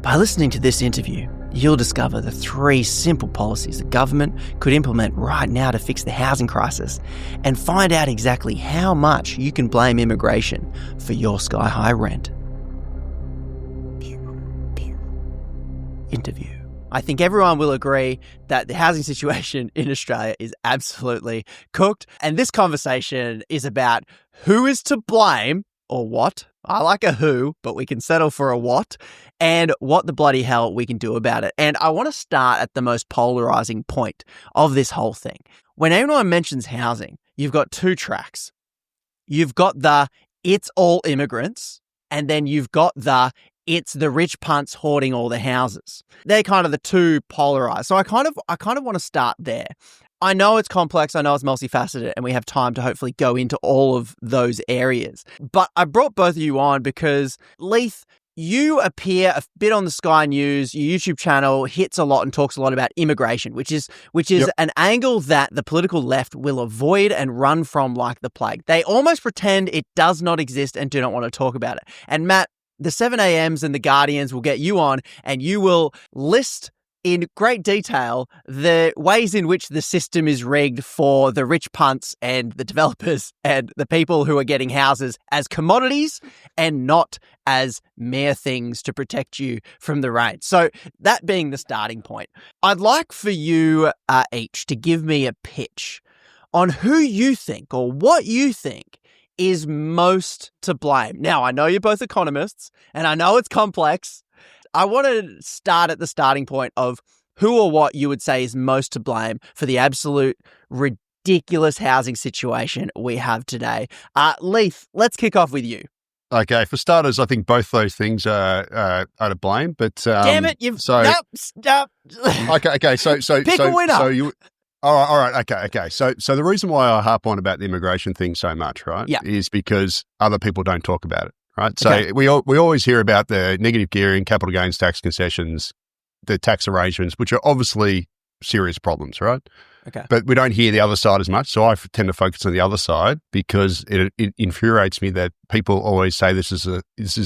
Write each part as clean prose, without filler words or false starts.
By listening to this interview, you'll discover the 3 simple policies the government could implement right now to fix the housing crisis and find out exactly how much you can blame immigration for your sky-high rent. Interview. I think everyone will agree that the housing situation in Australia is absolutely cooked, and this conversation is about who is to blame or what. I like a who, but we can settle for a what, and what the bloody hell we can do about it. And I want to start at the most polarizing point of this whole thing. When anyone mentions housing, you've got 2 tracks. You've got the it's all immigrants, and then you've got the it's the rich punts hoarding all the houses. They're kind of the 2 polarized. So I kind of want to start there. I know it's complex, I know it's multifaceted, and we have time to hopefully go into all of those areas. But I brought both of you on because, Leith, you appear a bit on the Sky News. Your YouTube channel hits a lot and talks a lot about immigration, which is an angle that the political left will avoid and run from like the plague. They almost pretend it does not exist and do not want to talk about it. And Matt, the 7AMs and the Guardians will get you on and you will list in great detail the ways in which the system is rigged for the rich punts and the developers and the people who are getting houses as commodities and not as mere things to protect you from the rain. So that being the starting point, I'd like for you each to give me a pitch on who you think or what you think is most to blame. Now, I know you're both economists and I know it's complex. I want to start at the starting point of who or what you would say is most to blame for the absolute ridiculous housing situation we have today. Leith, let's kick off with you. Okay, for starters, I think both those things are to blame. But damn it, stop. Okay. So pick a winner. All right. Okay. So the reason why I harp on about the immigration thing so much, right, is because other people don't talk about it. Right. So we always hear about the negative gearing, capital gains tax concessions, the tax arrangements, which are obviously serious problems, right? Okay. But we don't hear the other side as much. So I tend to focus on the other side because it infuriates me that people always say this is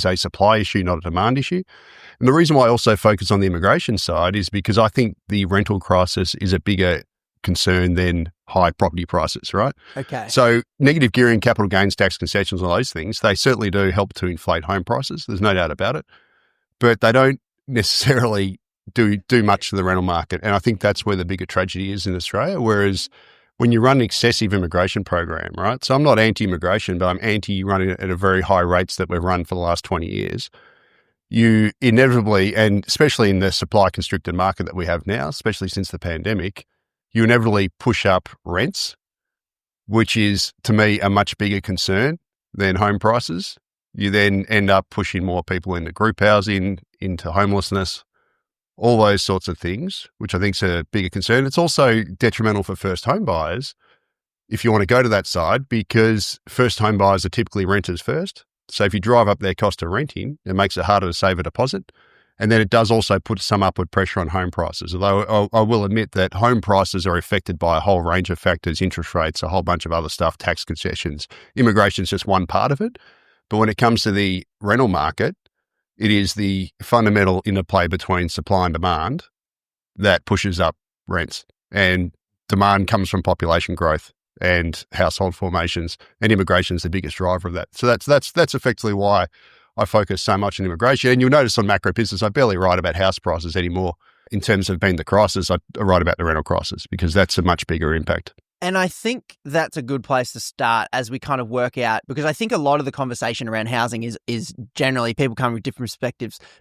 a supply issue, not a demand issue. And the reason why I also focus on the immigration side is because I think the rental crisis is a bigger concern than high property prices, right? Okay. So negative gearing, capital gains tax concessions, all those things, they certainly do help to inflate home prices. There's no doubt about it. But they don't necessarily do much to the rental market. And I think that's where the bigger tragedy is in Australia. Whereas when you run an excessive immigration program, right? So I'm not anti-immigration, but I'm anti-running it at a very high rates that we've run for the last 20 years. You inevitably, and especially in the supply constricted market that we have now, especially since the pandemic, you inevitably push up rents, which is, to me, a much bigger concern than home prices. You then end up pushing more people into group housing, into homelessness, all those sorts of things, which I think is a bigger concern. It's also detrimental for first home buyers if you want to go to that side, because first home buyers are typically renters first. So if you drive up their cost of renting, it makes it harder to save a deposit. And then it does also put some upward pressure on home prices, although I will admit that home prices are affected by a whole range of factors, interest rates, a whole bunch of other stuff, tax concessions. Immigration is just one part of it. But when it comes to the rental market, it is the fundamental interplay between supply and demand that pushes up rents. And demand comes from population growth and household formations, and immigration is the biggest driver of that. So that's effectively why I focus so much on immigration. And you'll notice on MacroBusiness, I barely write about house prices anymore in terms of being the crisis. I write about the rental crisis because that's a much bigger impact. And I think that's a good place to start as we kind of work out, because I think a lot of the conversation around housing is generally people coming with different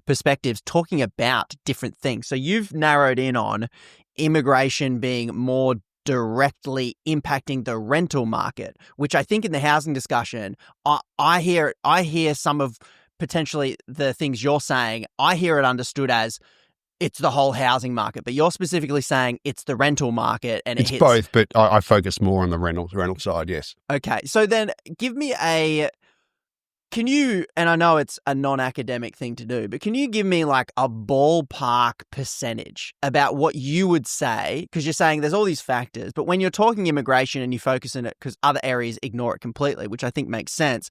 perspectives talking about different things. So you've narrowed in on immigration being more directly impacting the rental market, which I think in the housing discussion, I hear some of potentially the things you're saying, I hear it understood as it's the whole housing market, but you're specifically saying it's the rental market and it's both, but I focus more on the rental side, yes. Okay, so then give me can you, and I know it's a non-academic thing to do, but can you give me like a ballpark percentage about what you would say, because you're saying there's all these factors, but when you're talking immigration and you focus on it because other areas ignore it completely, which I think makes sense,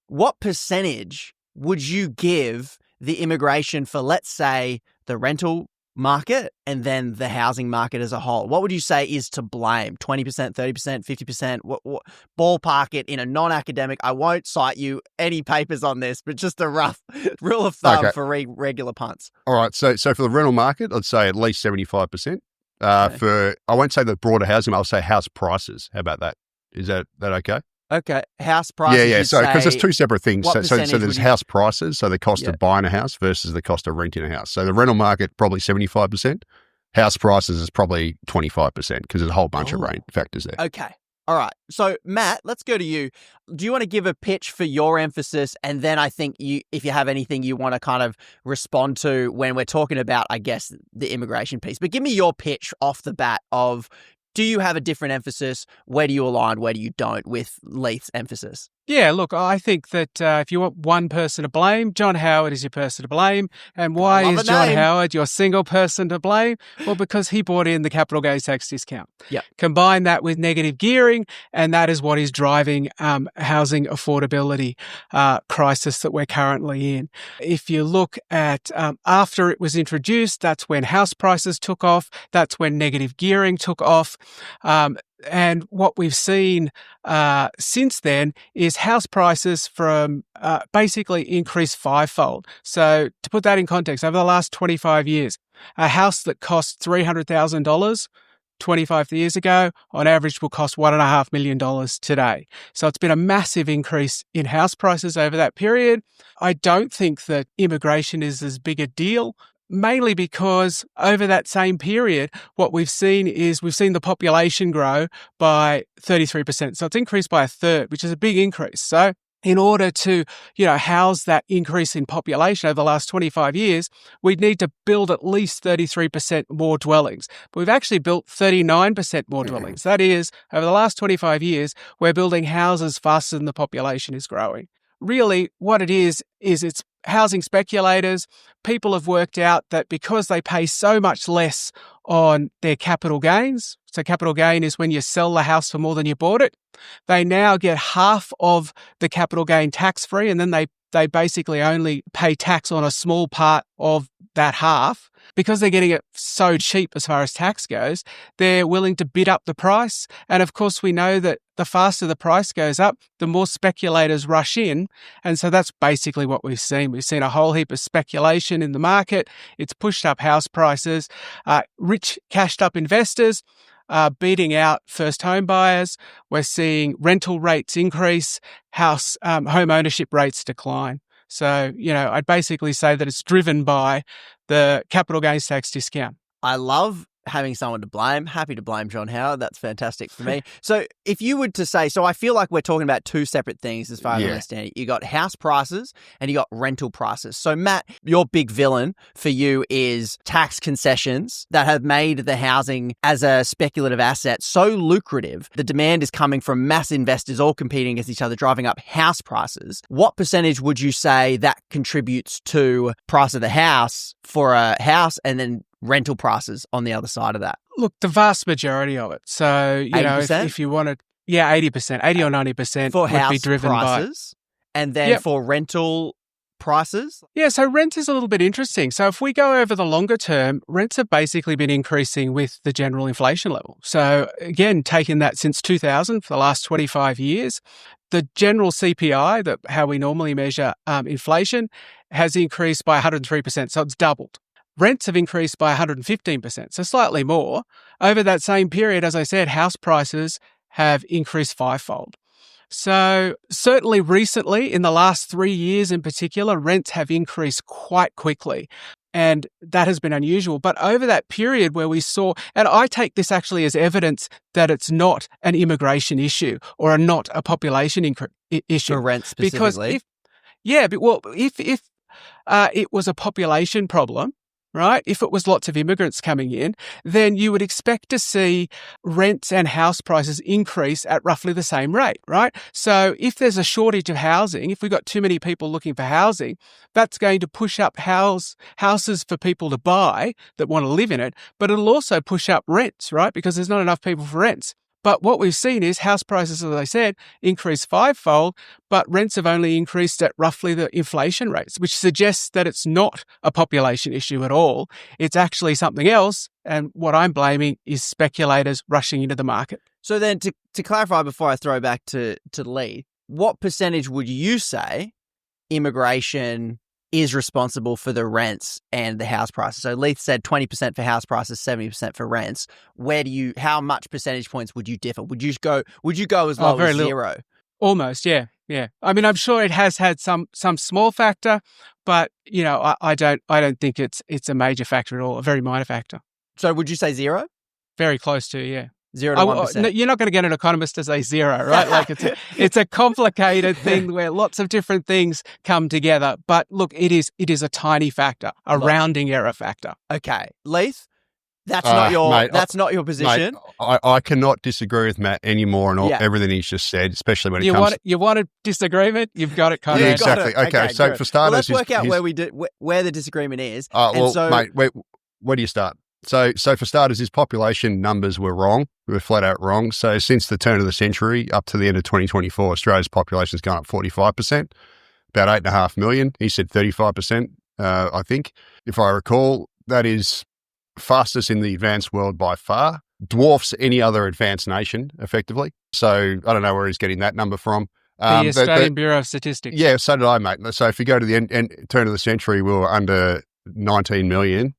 what percentage would you give the immigration for, let's say, the rental market and then the housing market as a whole? What would you say is to blame? 20%, 30%, 50%? What ballpark it in a non-academic? I won't cite you any papers on this, but just a rough rule of thumb for regular punts. All right. So for the rental market, I'd say at least 75%. For, I won't say the broader housing, I'll say house prices. How about that? Is that okay? Okay. House prices. Yeah. So, because there's two separate things. So there's house prices, so the cost of buying a house versus the cost of renting a house. So the rental market, probably 75%. House prices is probably 25% because there's a whole bunch of factors there. Okay. All right. So, Matt, let's go to you. Do you want to give a pitch for your emphasis? And then I think if you have anything you want to kind of respond to when we're talking about, I guess, the immigration piece. But give me your pitch off the bat of, do you have a different emphasis? Where do you align? Where do you don't with Leith's emphasis? Yeah, look, I think that if you want one person to blame, John Howard is your person to blame. And why is John Howard your single person to blame? Well, because he brought in the capital gains tax discount. Yeah. Combine that with negative gearing, and that is what is driving housing affordability crisis that we're currently in. If you look at after it was introduced, that's when house prices took off. That's when negative gearing took off. And what we've seen since then is house prices from basically increased fivefold. So to put that in context, over the last 25 years, a house that cost $300,000 25 years ago, on average, will cost $1.5 million today. So it's been a massive increase in house prices over that period. I don't think that immigration is as big a deal, mainly because over that same period, what we've seen the population grow by 33%. So it's increased by a third, which is a big increase. So in order to, house that increase in population over the last 25 years, we'd need to build at least 33% more dwellings. But we've actually built 39% more dwellings. That is, over the last 25 years, we're building houses faster than the population is growing. Really, what it is it's housing speculators. People have worked out that because they pay so much less on their capital gains, so capital gain is when you sell the house for more than you bought it, they now get half of the capital gain tax-free, and then they basically only pay tax on a small part of that half. Because they're getting it so cheap as far as tax goes, they're willing to bid up the price. And of course, we know that the faster the price goes up, the more speculators rush in. And so that's basically what we've seen. We've seen a whole heap of speculation in the market. It's pushed up house prices. Rich, cashed-up investors beating out first home buyers. We're seeing rental rates increase, home ownership rates decline. So, I'd basically say that it's driven by the capital gains tax discount. I love having someone to blame. Happy to blame John Howard. That's fantastic for me. So if you were to say, so I feel like we're talking about two separate things as far as I understand it. You got house prices and you got rental prices. So Matt, your big villain for you is tax concessions that have made the housing as a speculative asset so lucrative. The demand is coming from mass investors all competing against each other, driving up house prices. What percentage would you say that contributes to price of the house for a house and then rental prices on the other side of that? Look, the vast majority of it. So, if you want to, 80%, 80 or 90% for would house be driven prices, and then for rental prices? Yeah, so rent is a little bit interesting. So if we go over the longer term, rents have basically been increasing with the general inflation level. So again, taking that since 2000 for the last 25 years, the general CPI, how we normally measure inflation, has increased by 103%. So it's doubled. Rents have increased by 115%, so slightly more. Over that same period, as I said, house prices have increased fivefold. So certainly recently, in the last 3 years in particular, rents have increased quite quickly. And that has been unusual. But over that period where we saw, and I take this actually as evidence that it's not an immigration issue or not a population issue. For rent specifically? Because if it was a population problem, right? If it was lots of immigrants coming in, then you would expect to see rents and house prices increase at roughly the same rate, right? So if there's a shortage of housing, if we've got too many people looking for housing, that's going to push up houses for people to buy that want to live in it, but it'll also push up rents, right? Because there's not enough people for rents. But what we've seen is house prices, as I said, increased fivefold, but rents have only increased at roughly the inflation rates, which suggests that it's not a population issue at all. It's actually something else. And what I'm blaming is speculators rushing into the market. So then to clarify before I throw back to Lee, what percentage would you say immigration is responsible for the rents and the house prices? So Leith said 20% for house prices, 70% for rents. How much percentage points would you differ? Would you go as low as zero? Almost, yeah. I mean, I'm sure it has had some small factor, but I don't think it's a major factor at all, a very minor factor. So would you say zero? Very close to, yeah. 0 to 1%. No, you're not going to get an economist to say zero, right? Like it's a complicated thing where lots of different things come together. But look, it is a tiny factor, a rounding error factor. Okay, Leith, that's not your position. Mate, I cannot disagree with Matt anymore on everything he's just said, especially when it comes. You want a disagreement? You've got it covered. Yeah, exactly. Okay, so good. For starters, let's work out where the disagreement is. Mate, where do you start? So for starters, his population numbers were wrong. We were flat out wrong. So since the turn of the century up to the end of 2024, Australia's population has gone up 45%, about 8.5 million. He said 35%, I think. If I recall, that is fastest in the advanced world by far, dwarfs any other advanced nation, effectively. So I don't know where he's getting that number from. The Australian Bureau of Statistics. Yeah, so did I, mate. So if you go to the end turn of the century, we were under 19 million.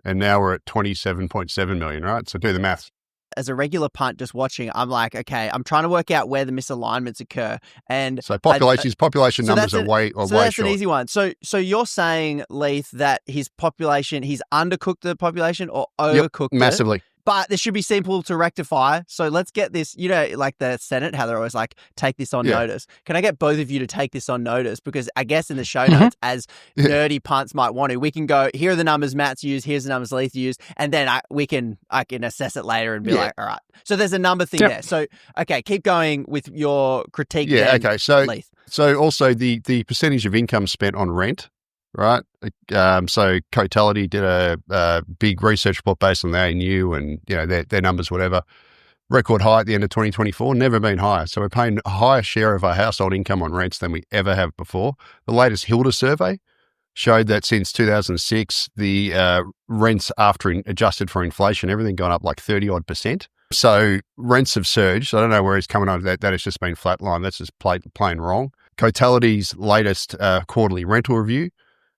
And now we're at 27.7 million, right? So do the maths. As a regular punt just watching, I'm like, okay, I'm trying to work out where the misalignments occur. And so population numbers are way that's short. An easy one. So you're saying, Leith, that he's undercooked the population or overcooked massively. But this should be simple to rectify. So let's get this, like the Senate, how they're always like, take this on notice. Can I get both of you to take this on notice? Because I guess in the show notes, as nerdy punts might want to, we can go, here are the numbers Matt's used, here's the numbers Leith used, and then I can assess it later and be like, all right. So there's a number thing there. So, okay, keep going with your critique. Yeah, okay. So, Leith. So also the percentage of income spent on rent, right? So Cotality did a big research report based on the ANU and their numbers, whatever. Record high at the end of 2024, never been higher. So we're paying a higher share of our household income on rents than we ever have before. The latest Hilda survey showed that since 2006, the rents after adjusted for inflation, everything gone up like 30-odd%. So rents have surged. I don't know where he's coming on that. That has just been flatlined. That's just plain wrong. Cotality's latest quarterly rental review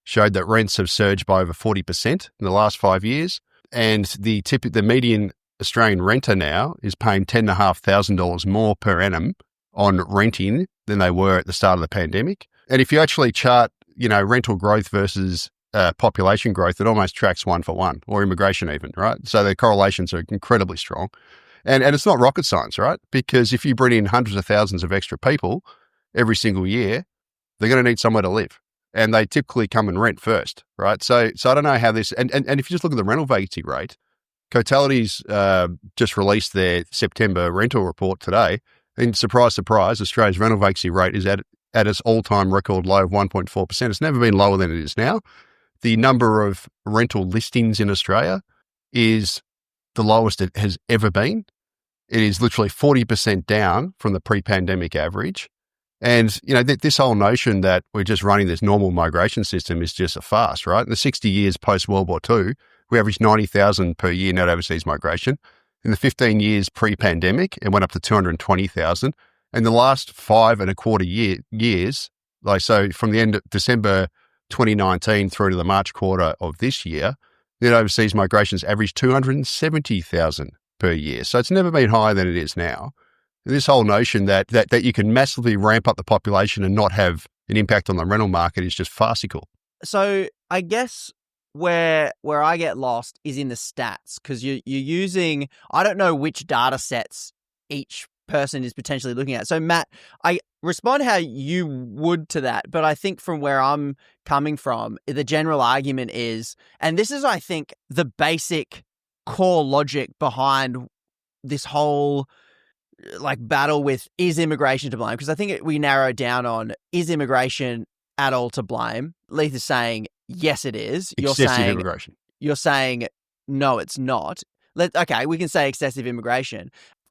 showed that rents have surged by over 40% in the last 5 years. And the median Australian renter now is paying $10,500 more per annum on renting than they were at the start of the pandemic. And if you actually chart, rental growth versus population growth, it almost tracks 1 for 1, or immigration even, right? So the correlations are incredibly strong. And it's not rocket science, right? Because if you bring in hundreds of thousands of extra people every single year, they're going to need somewhere to live. And they typically come and rent first, right? So I don't know how this, and if you just look at the rental vacancy rate, Cotality's just released their September rental report today. And surprise, surprise, Australia's rental vacancy rate is at its all-time record low of 1.4%. It's never been lower than it is now. The number of rental listings in Australia is the lowest it has ever been. It is literally 40% down from the pre-pandemic average. And, this whole notion that we're just running this normal migration system is just a farce, right? In the 60 years post-World War II, we averaged 90,000 per year net overseas migration. In the 15 years pre-pandemic, it went up to 220,000. And the last 5.25 years, so from the end of December 2019 through to the March quarter of this year, net overseas migrations averaged 270,000 per year. So it's never been higher than it is now. This whole notion that you can massively ramp up the population and not have an impact on the rental market is just farcical. So I guess where I get lost is in the stats, because you're using, I don't know which data sets each person is potentially looking at. So Matt, I respond how you would to that, but I think from where I'm coming from, the general argument is, and this is, I think, the basic core logic behind this whole battle with, is immigration to blame? Because I think we narrowed down on, is immigration at all to blame? Leith is saying, yes, it is. Excessive immigration. You're saying, no, it's not. Okay, we can say excessive immigration.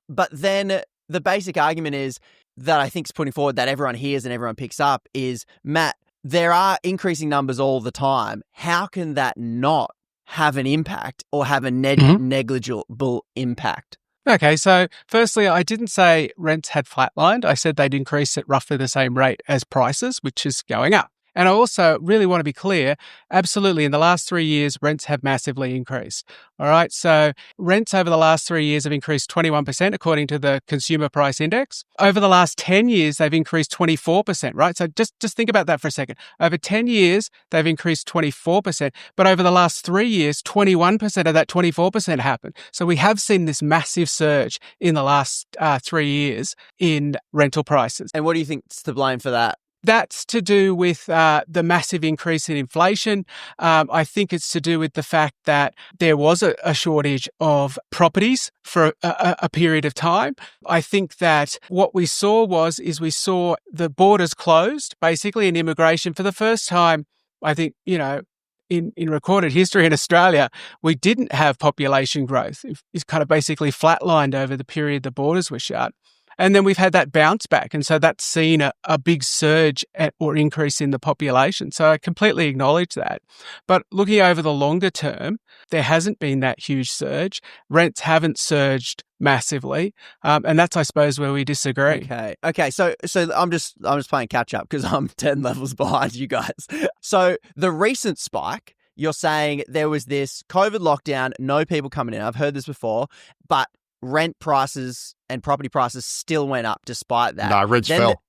But then the basic argument is that I think is putting forward that everyone hears and everyone picks up is, Matt, there are increasing numbers all the time. How can that not have an impact or have a negligible impact? Okay, so firstly, I didn't say rents had flatlined. I said they'd increase at roughly the same rate as prices, which is going up. And I also really want to be clear, absolutely, in the last 3 years, rents have massively increased. All right, so rents over the last 3 years have increased 21%, according to the Consumer Price Index. Over the last 10 years, they've increased 24%, right? So just think about that for a second. Over 10 years, they've increased 24%, but over the last 3 years, 21% of that 24% happened. So we have seen this massive surge in the last 3 years in rental prices. And what do you think's to blame for that? That's to do with the massive increase in inflation. I think it's to do with the fact that there was a shortage of properties for a period of time. I think that what we saw we saw the borders closed, basically, in immigration for the first time. I think, in recorded history in Australia, we didn't have population growth. It's kind of basically flatlined over the period the borders were shut. And then we've had that bounce back. And so that's seen a big surge or increase in the population. So I completely acknowledge that. But looking over the longer term, there hasn't been that huge surge. Rents haven't surged massively. And that's, I suppose, where we disagree. Okay. So I'm just playing catch up because I'm 10 levels behind you guys. So the recent spike, you're saying there was this COVID lockdown, no people coming in. I've heard this before, but rent prices and property prices still went up despite that. No, rents fell.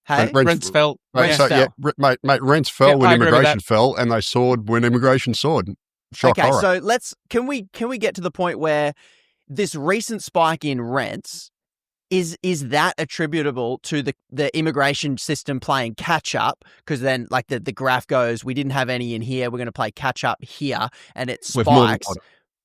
Rents fell. Mate, rents fell when immigration fell, and they soared when immigration soared. Shock horror. So can we get to the point where this recent spike in rents is that attributable to the immigration system playing catch up? Because then, like the graph goes, we didn't have any in here, we're going to play catch up here, and it spikes.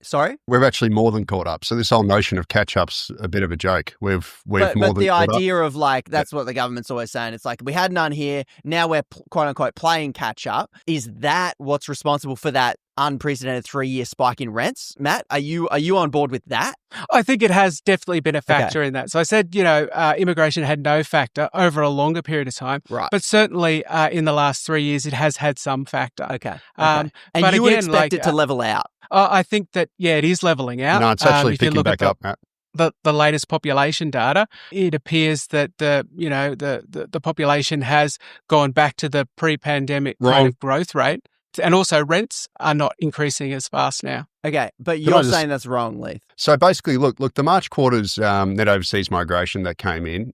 Sorry? We've actually more than caught up. So this whole notion of catch-up's a bit of a joke. We've more than caught up. But the idea of that's what the government's always saying. It's like, we had none here, now we're quote-unquote playing catch-up. Is that what's responsible for that unprecedented 3-year spike in rents? Matt, are you on board with that? I think it has definitely been a factor in that. So I said, immigration had no factor over a longer period of time. Right. But certainly in the last 3 years, it has had some factor. Okay. And you would expect it to level out? I think that, it is leveling out. No, it's actually picking back up, Matt. The latest population data, it appears that the population has gone back to the pre-pandemic kind of growth rate. And also rents are not increasing as fast now. Okay, but you're saying that's wrong, Leith. So basically, look, the March quarter's net overseas migration that came in,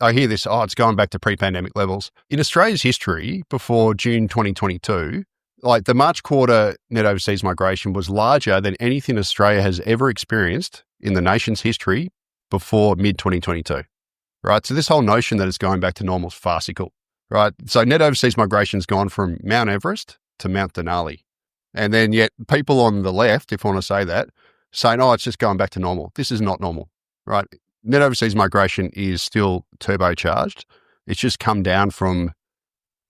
I hear this, it's going back to pre-pandemic levels. In Australia's history, before June 2022, like the March quarter net overseas migration was larger than anything Australia has ever experienced in the nation's history before mid-2022, right? So this whole notion that it's going back to normal is farcical, right? So net overseas migration's gone from Mount Everest to Mount Denali. And then yet people on the left, if I want to say that, saying, it's just going back to normal. This is not normal, right? Net overseas migration is still turbocharged. It's just come down from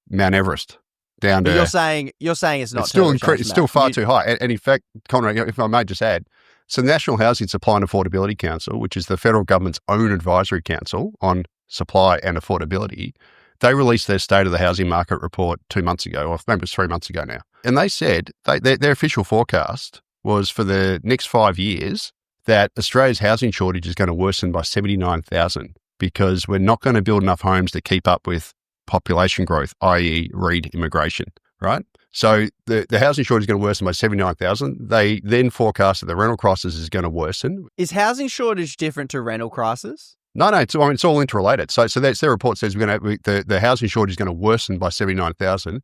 Mount Everest down to... You're saying it's not it's still far too high. And in fact, Conrad, if I may just add, so the National Housing Supply and Affordability Council, which is the federal government's own advisory council on supply and affordability, they released their State of the Housing Market report 2 months ago, or maybe it was 3 months ago now. And they said their official forecast was for the next 5 years that Australia's housing shortage is going to worsen by 79,000 because we're not going to build enough homes to keep up with population growth, i.e. read immigration, right? So the housing shortage is going to worsen by 79,000. They then forecast that the rental crisis is going to worsen. Is housing shortage different to rental crisis? No, it's all interrelated. So that's their report says the housing shortage is going to worsen by 79,000,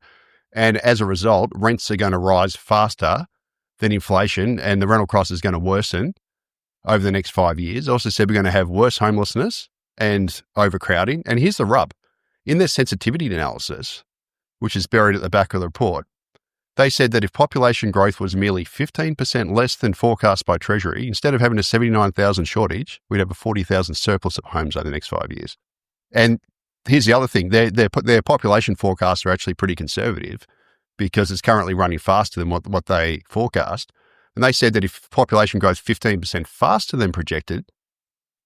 and as a result, rents are going to rise faster than inflation, and the rental crisis is going to worsen over the next 5 years. Also said we're going to have worse homelessness and overcrowding. And here's the rub: in their sensitivity analysis, which is buried at the back of the report, they said that if population growth was merely 15% less than forecast by Treasury, instead of having a 79,000 shortage, we'd have a 40,000 surplus of homes over the next 5 years. And here's the other thing. Their population forecasts are actually pretty conservative because it's currently running faster than what they forecast. And they said that if population grows 15% faster than projected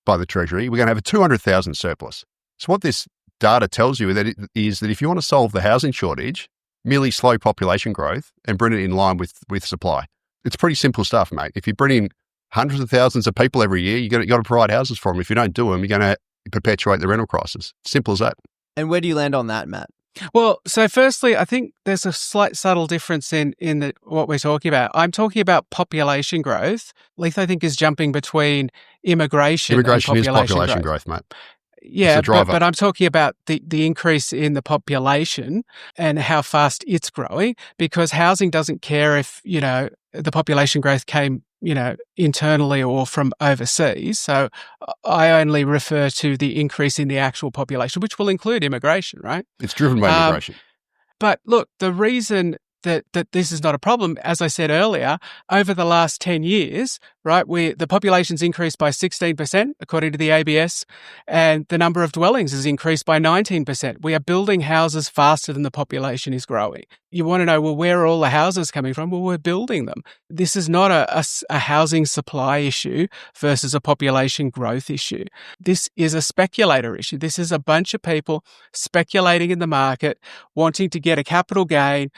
by the Treasury, we're going to have a 200,000 surplus. So what this data tells you is that if you want to solve the housing shortage, merely slow population growth and bring it in line with supply. It's pretty simple stuff, mate. If you bring in hundreds of thousands of people every year, you got to provide houses for them. If you don't do them, you're going to perpetuate the rental crisis. Simple as that. And where do you land on that, Matt? Well, so firstly, I think there's a slight subtle difference in what we're talking about. I'm talking about population growth. Leith, I think, is jumping between immigration and population is population growth, mate. Yeah, but I'm talking about the increase in the population and how fast it's growing, because housing doesn't care if, the population growth came, internally or from overseas. So I only refer to the increase in the actual population, which will include immigration, right? It's driven by immigration. But look, the reason that this is not a problem, as I said earlier, over the last 10 years, right, the population's increased by 16%, according to the ABS, and the number of dwellings has increased by 19%. We are building houses faster than the population is growing. You want to know, well, where are all the houses coming from? Well, we're building them. This is not a housing supply issue versus a population growth issue. This is a speculator issue. This is a bunch of people speculating in the market, wanting to get a capital gain,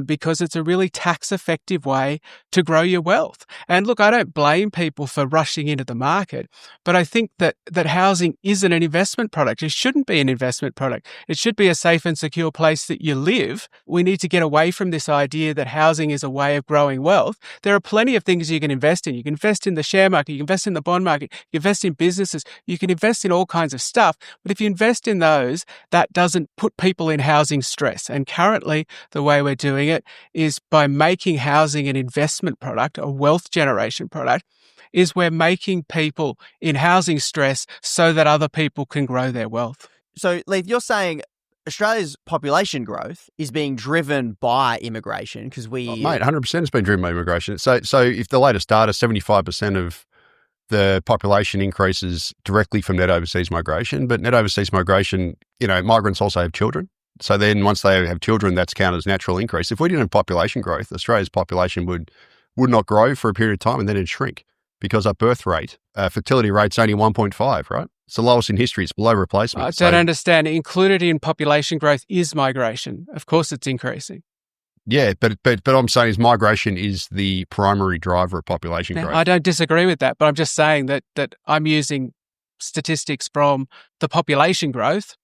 because it's a really tax-effective way to grow your wealth. And look, I don't blame people for rushing into the market, but I think that housing isn't an investment product. It shouldn't be an investment product. It should be a safe and secure place that you live. We need to get away from this idea that housing is a way of growing wealth. There are plenty of things you can invest in. You can invest in the share market, you can invest in the bond market, you can invest in businesses, you can invest in all kinds of stuff. But if you invest in those, that doesn't put people in housing stress. And currently, the way we're doing it is by making housing an investment product, a wealth generation product, is we're making people in housing stress so that other people can grow their wealth. So, Leith, you're saying Australia's population growth is being driven by immigration because we... Oh, mate, 100% has been driven by immigration. So if the latest data, 75% of the population increases directly from net overseas migration, but net overseas migration, migrants also have children. So then once they have children, that's counted as natural increase. If we didn't have population growth, Australia's population would not grow for a period of time and then it'd shrink because our birth rate, fertility rate's only 1.5, right? It's the lowest in history. It's below replacement. I don't understand. Included in population growth is migration. Of course it's increasing. Yeah, but I'm saying is migration is the primary driver of population growth. I don't disagree with that, but I'm just saying that I'm using statistics from the population growth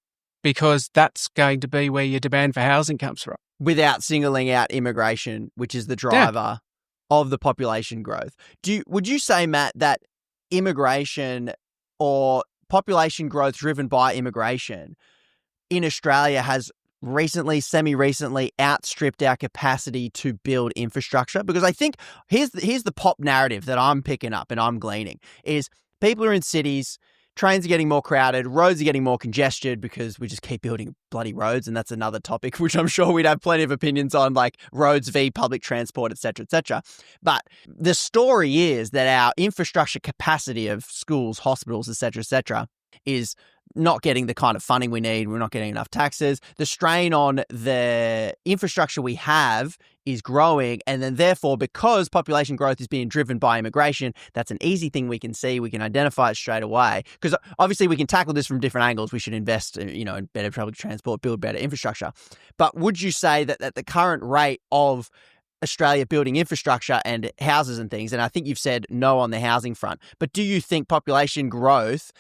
because that's going to be where your demand for housing comes from. Without singling out immigration, which is the driver of the population growth. Would you say, Matt, that immigration or population growth driven by immigration in Australia has semi-recently outstripped our capacity to build infrastructure? Because I think here's the pop narrative that I'm picking up and I'm gleaning is people are in cities, trains are getting more crowded, roads are getting more congested because we just keep building bloody roads, and that's another topic which I'm sure we'd have plenty of opinions on, like roads v public transport, etc., etc. But the story is that our infrastructure capacity of schools, hospitals, etc., is not getting the kind of funding we need. We're not getting enough taxes. The strain on the infrastructure we have is growing. And then therefore, because population growth is being driven by immigration, that's an easy thing we can see. We can identify it straight away. Because obviously we can tackle this from different angles. We should invest, in better public transport, build better infrastructure. But would you say that at the current rate of Australia building infrastructure and houses and things, and I think you've said no on the housing front, but do you think population growth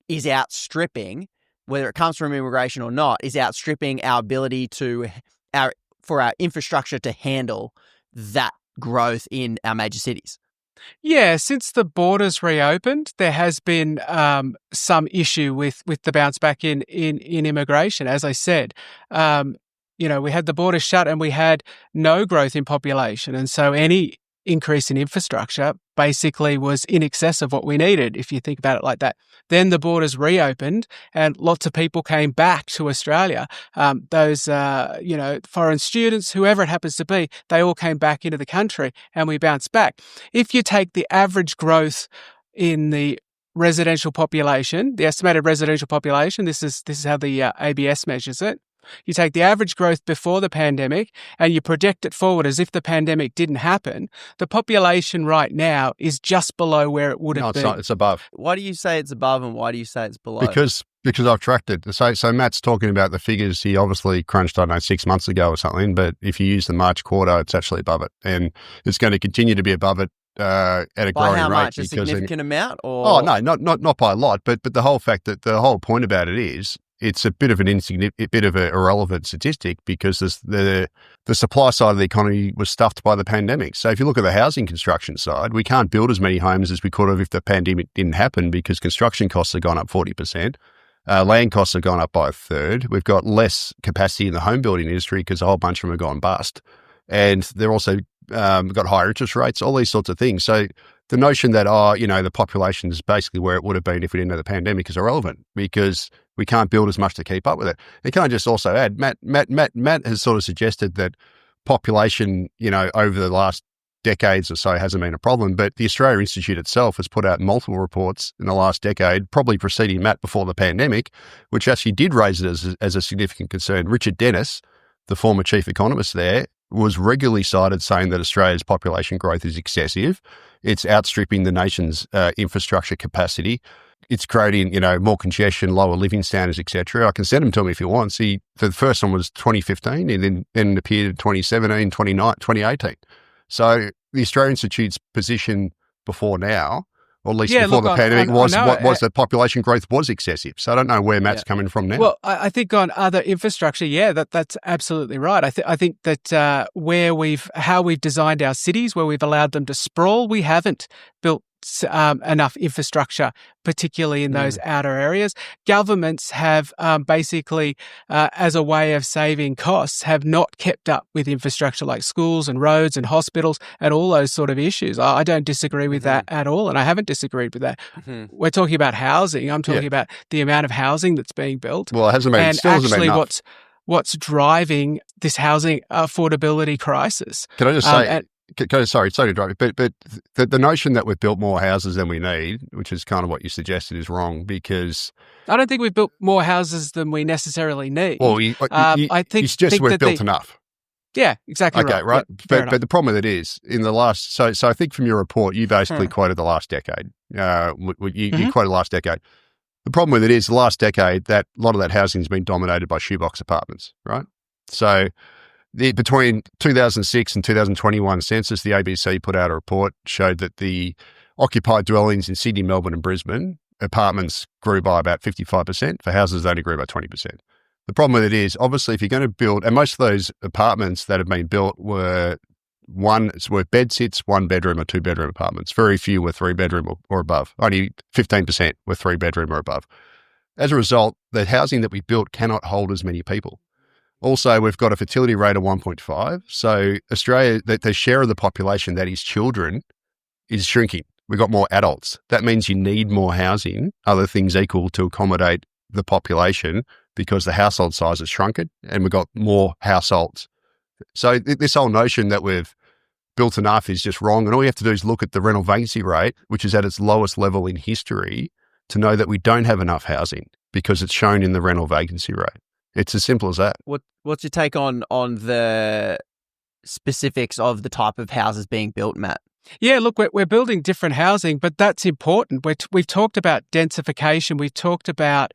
is outstripping, whether it comes from immigration or not, is outstripping our ability for our infrastructure to handle that growth in our major cities? Yeah, since the borders reopened, there has been some issue with the bounce back in immigration. As I said, we had the borders shut and we had no growth in population, and so any increase in infrastructure basically was in excess of what we needed, if you think about it like that. Then the borders reopened and lots of people came back to Australia. Those foreign students, whoever it happens to be, they all came back into the country and we bounced back. If you take the average growth in the residential population, the estimated residential population, this is how the ABS measures it, You take the average growth before the pandemic and you project it forward as if the pandemic didn't happen. The population right now is just below where it would have been. No, it's not. It's above. Why do you say it's above and why do you say it's below? Because I've tracked it. So Matt's talking about the figures he obviously crunched, I don't know, 6 months ago or something, but if you use the March quarter, it's actually above it. And it's going to continue to be above it at a growing rate. By how much? A significant amount? Or? Oh, no, not by a lot, but the whole fact that the whole point about it is it's a bit of an irrelevant statistic because the supply side of the economy was stuffed by the pandemic. So if you look at the housing construction side, we can't build as many homes as we could have if the pandemic didn't happen because construction costs have gone up 40%. Land costs have gone up by a third. We've got less capacity in the home building industry because a whole bunch of them have gone bust. And they're also got higher interest rates, all these sorts of things. So the notion that, the population is basically where it would have been if we didn't have the pandemic is irrelevant because we can't build as much to keep up with it. And can I just also add, Matt has sort of suggested that population, over the last decades or so hasn't been a problem, but the Australia Institute itself has put out multiple reports in the last decade, probably preceding Matt before the pandemic, which actually did raise it as a significant concern. Richard Dennis, the former chief economist there, was regularly cited saying that Australia's population growth is excessive. It's outstripping the nation's infrastructure capacity. It's creating, more congestion, lower living standards, etc. I can send them to him if he wants. The first one was 2015 and then appeared in 2017, 2018. So the Australian Institute's position before now, or at least before the pandemic, was that population growth was excessive. So I don't know where Matt's coming from now. Well, I think on other infrastructure, that's absolutely right. I think that how we've designed our cities, where we've allowed them to sprawl, we haven't built enough infrastructure, particularly in those outer areas. Governments have basically, as a way of saving costs, have not kept up with infrastructure like schools and roads and hospitals and all those sort of issues. I don't disagree with that at all, and I haven't disagreed with that. We're talking about housing. I'm talking about the amount of housing that's being built. Well, it hasn't been, still hasn't been enough. What's driving this housing affordability crisis? Can I just say... sorry to drive you, but the notion that we've built more houses than we need, which is kind of what you suggested, is wrong because... I don't think we've built more houses than we necessarily need. Well, I think we've built enough. Yeah, exactly right. Okay, right. Yeah, but the problem with it is, in the last... So I think from your report, you basically quoted the last decade. You quoted the last decade. The problem with it is, the last decade, that a lot of that housing has been dominated by shoebox apartments, right? So... between 2006 and 2021 census, the ABC put out a report, showed that the occupied dwellings in Sydney, Melbourne and Brisbane, apartments grew by about 55%. For houses, they only grew by 20%. The problem with it is, obviously, if you're going to build, and most of those apartments that have been built were bed sits, 1 bedroom or 2 bedroom apartments. Very few were 3 bedroom or above. Only 15% were 3 bedroom or above. As a result, the housing that we built cannot hold as many people. Also, we've got a fertility rate of 1.5. So Australia, the share of the population that is children is shrinking. We've got more adults. That means you need more housing, other things equal, to accommodate the population because the household size has shrunken and we've got more households. So this whole notion that we've built enough is just wrong. And all you have to do is look at the rental vacancy rate, which is at its lowest level in history, to know that we don't have enough housing because it's shown in the rental vacancy rate. It's as simple as that. What's your take on the specifics of the type of houses being built, Matt? Yeah, look, we're building different housing, but that's important. We've talked about densification. We've talked about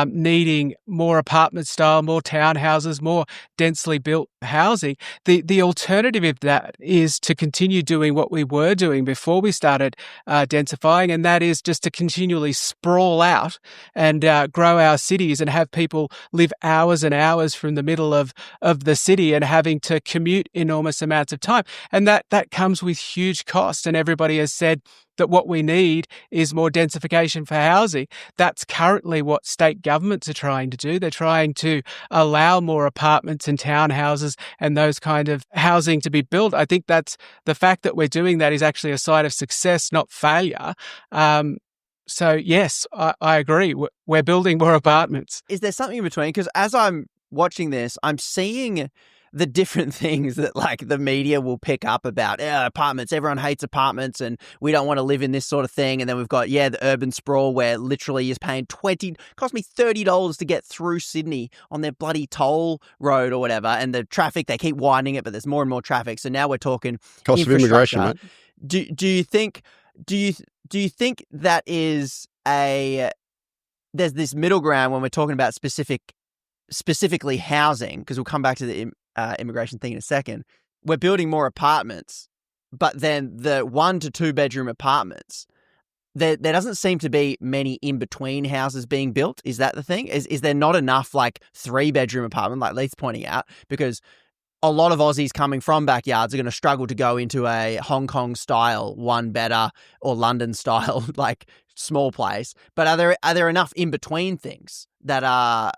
needing more apartment style, more townhouses, more densely built housing. The alternative of that is to continue doing what we were doing before we started densifying, and that is just to continually sprawl out and grow our cities and have people live hours and hours from the middle of the city and having to commute enormous amounts of time. And that comes with huge cost, and everybody has said that what we need is more densification for housing. That's currently what state governments are trying to do. They're trying to allow more apartments and townhouses and those kind of housing to be built. I think that's the fact that we're doing that is actually a sign of success, not failure. So yes, I agree. We're building more apartments. Is there something in between? Because as I'm watching this, I'm seeing the different things that like the media will pick up about apartments. Everyone hates apartments and we don't want to live in this sort of thing. And then we've got, the urban sprawl where literally you're paying cost me $30 to get through Sydney on their bloody toll road or whatever. And the traffic, they keep widening it, but there's more and more traffic. So now we're talking cost of immigration, mate. Do you think that is there's this middle ground when we're talking about specifically housing, because we'll come back to the immigration thing in a second. We're building more apartments, but then the 1 to 2 bedroom apartments, there doesn't seem to be many in between houses being built. Is that the thing? Is there not enough like 3 bedroom apartment, like Leith's pointing out? Because a lot of Aussies coming from backyards are going to struggle to go into a Hong Kong style one better or London style like small place. But are there enough in between things that are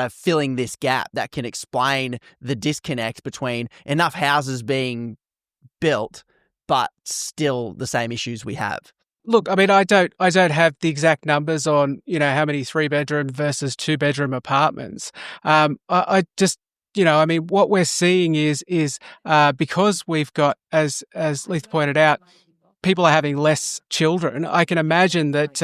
filling this gap that can explain the disconnect between enough houses being built but still the same issues we have? Look, I mean, I don't have the exact numbers on, how many 3-bedroom versus 2-bedroom apartments. I just, I mean, what we're seeing is because we've got, as Leith pointed out, people are having less children. I can imagine that,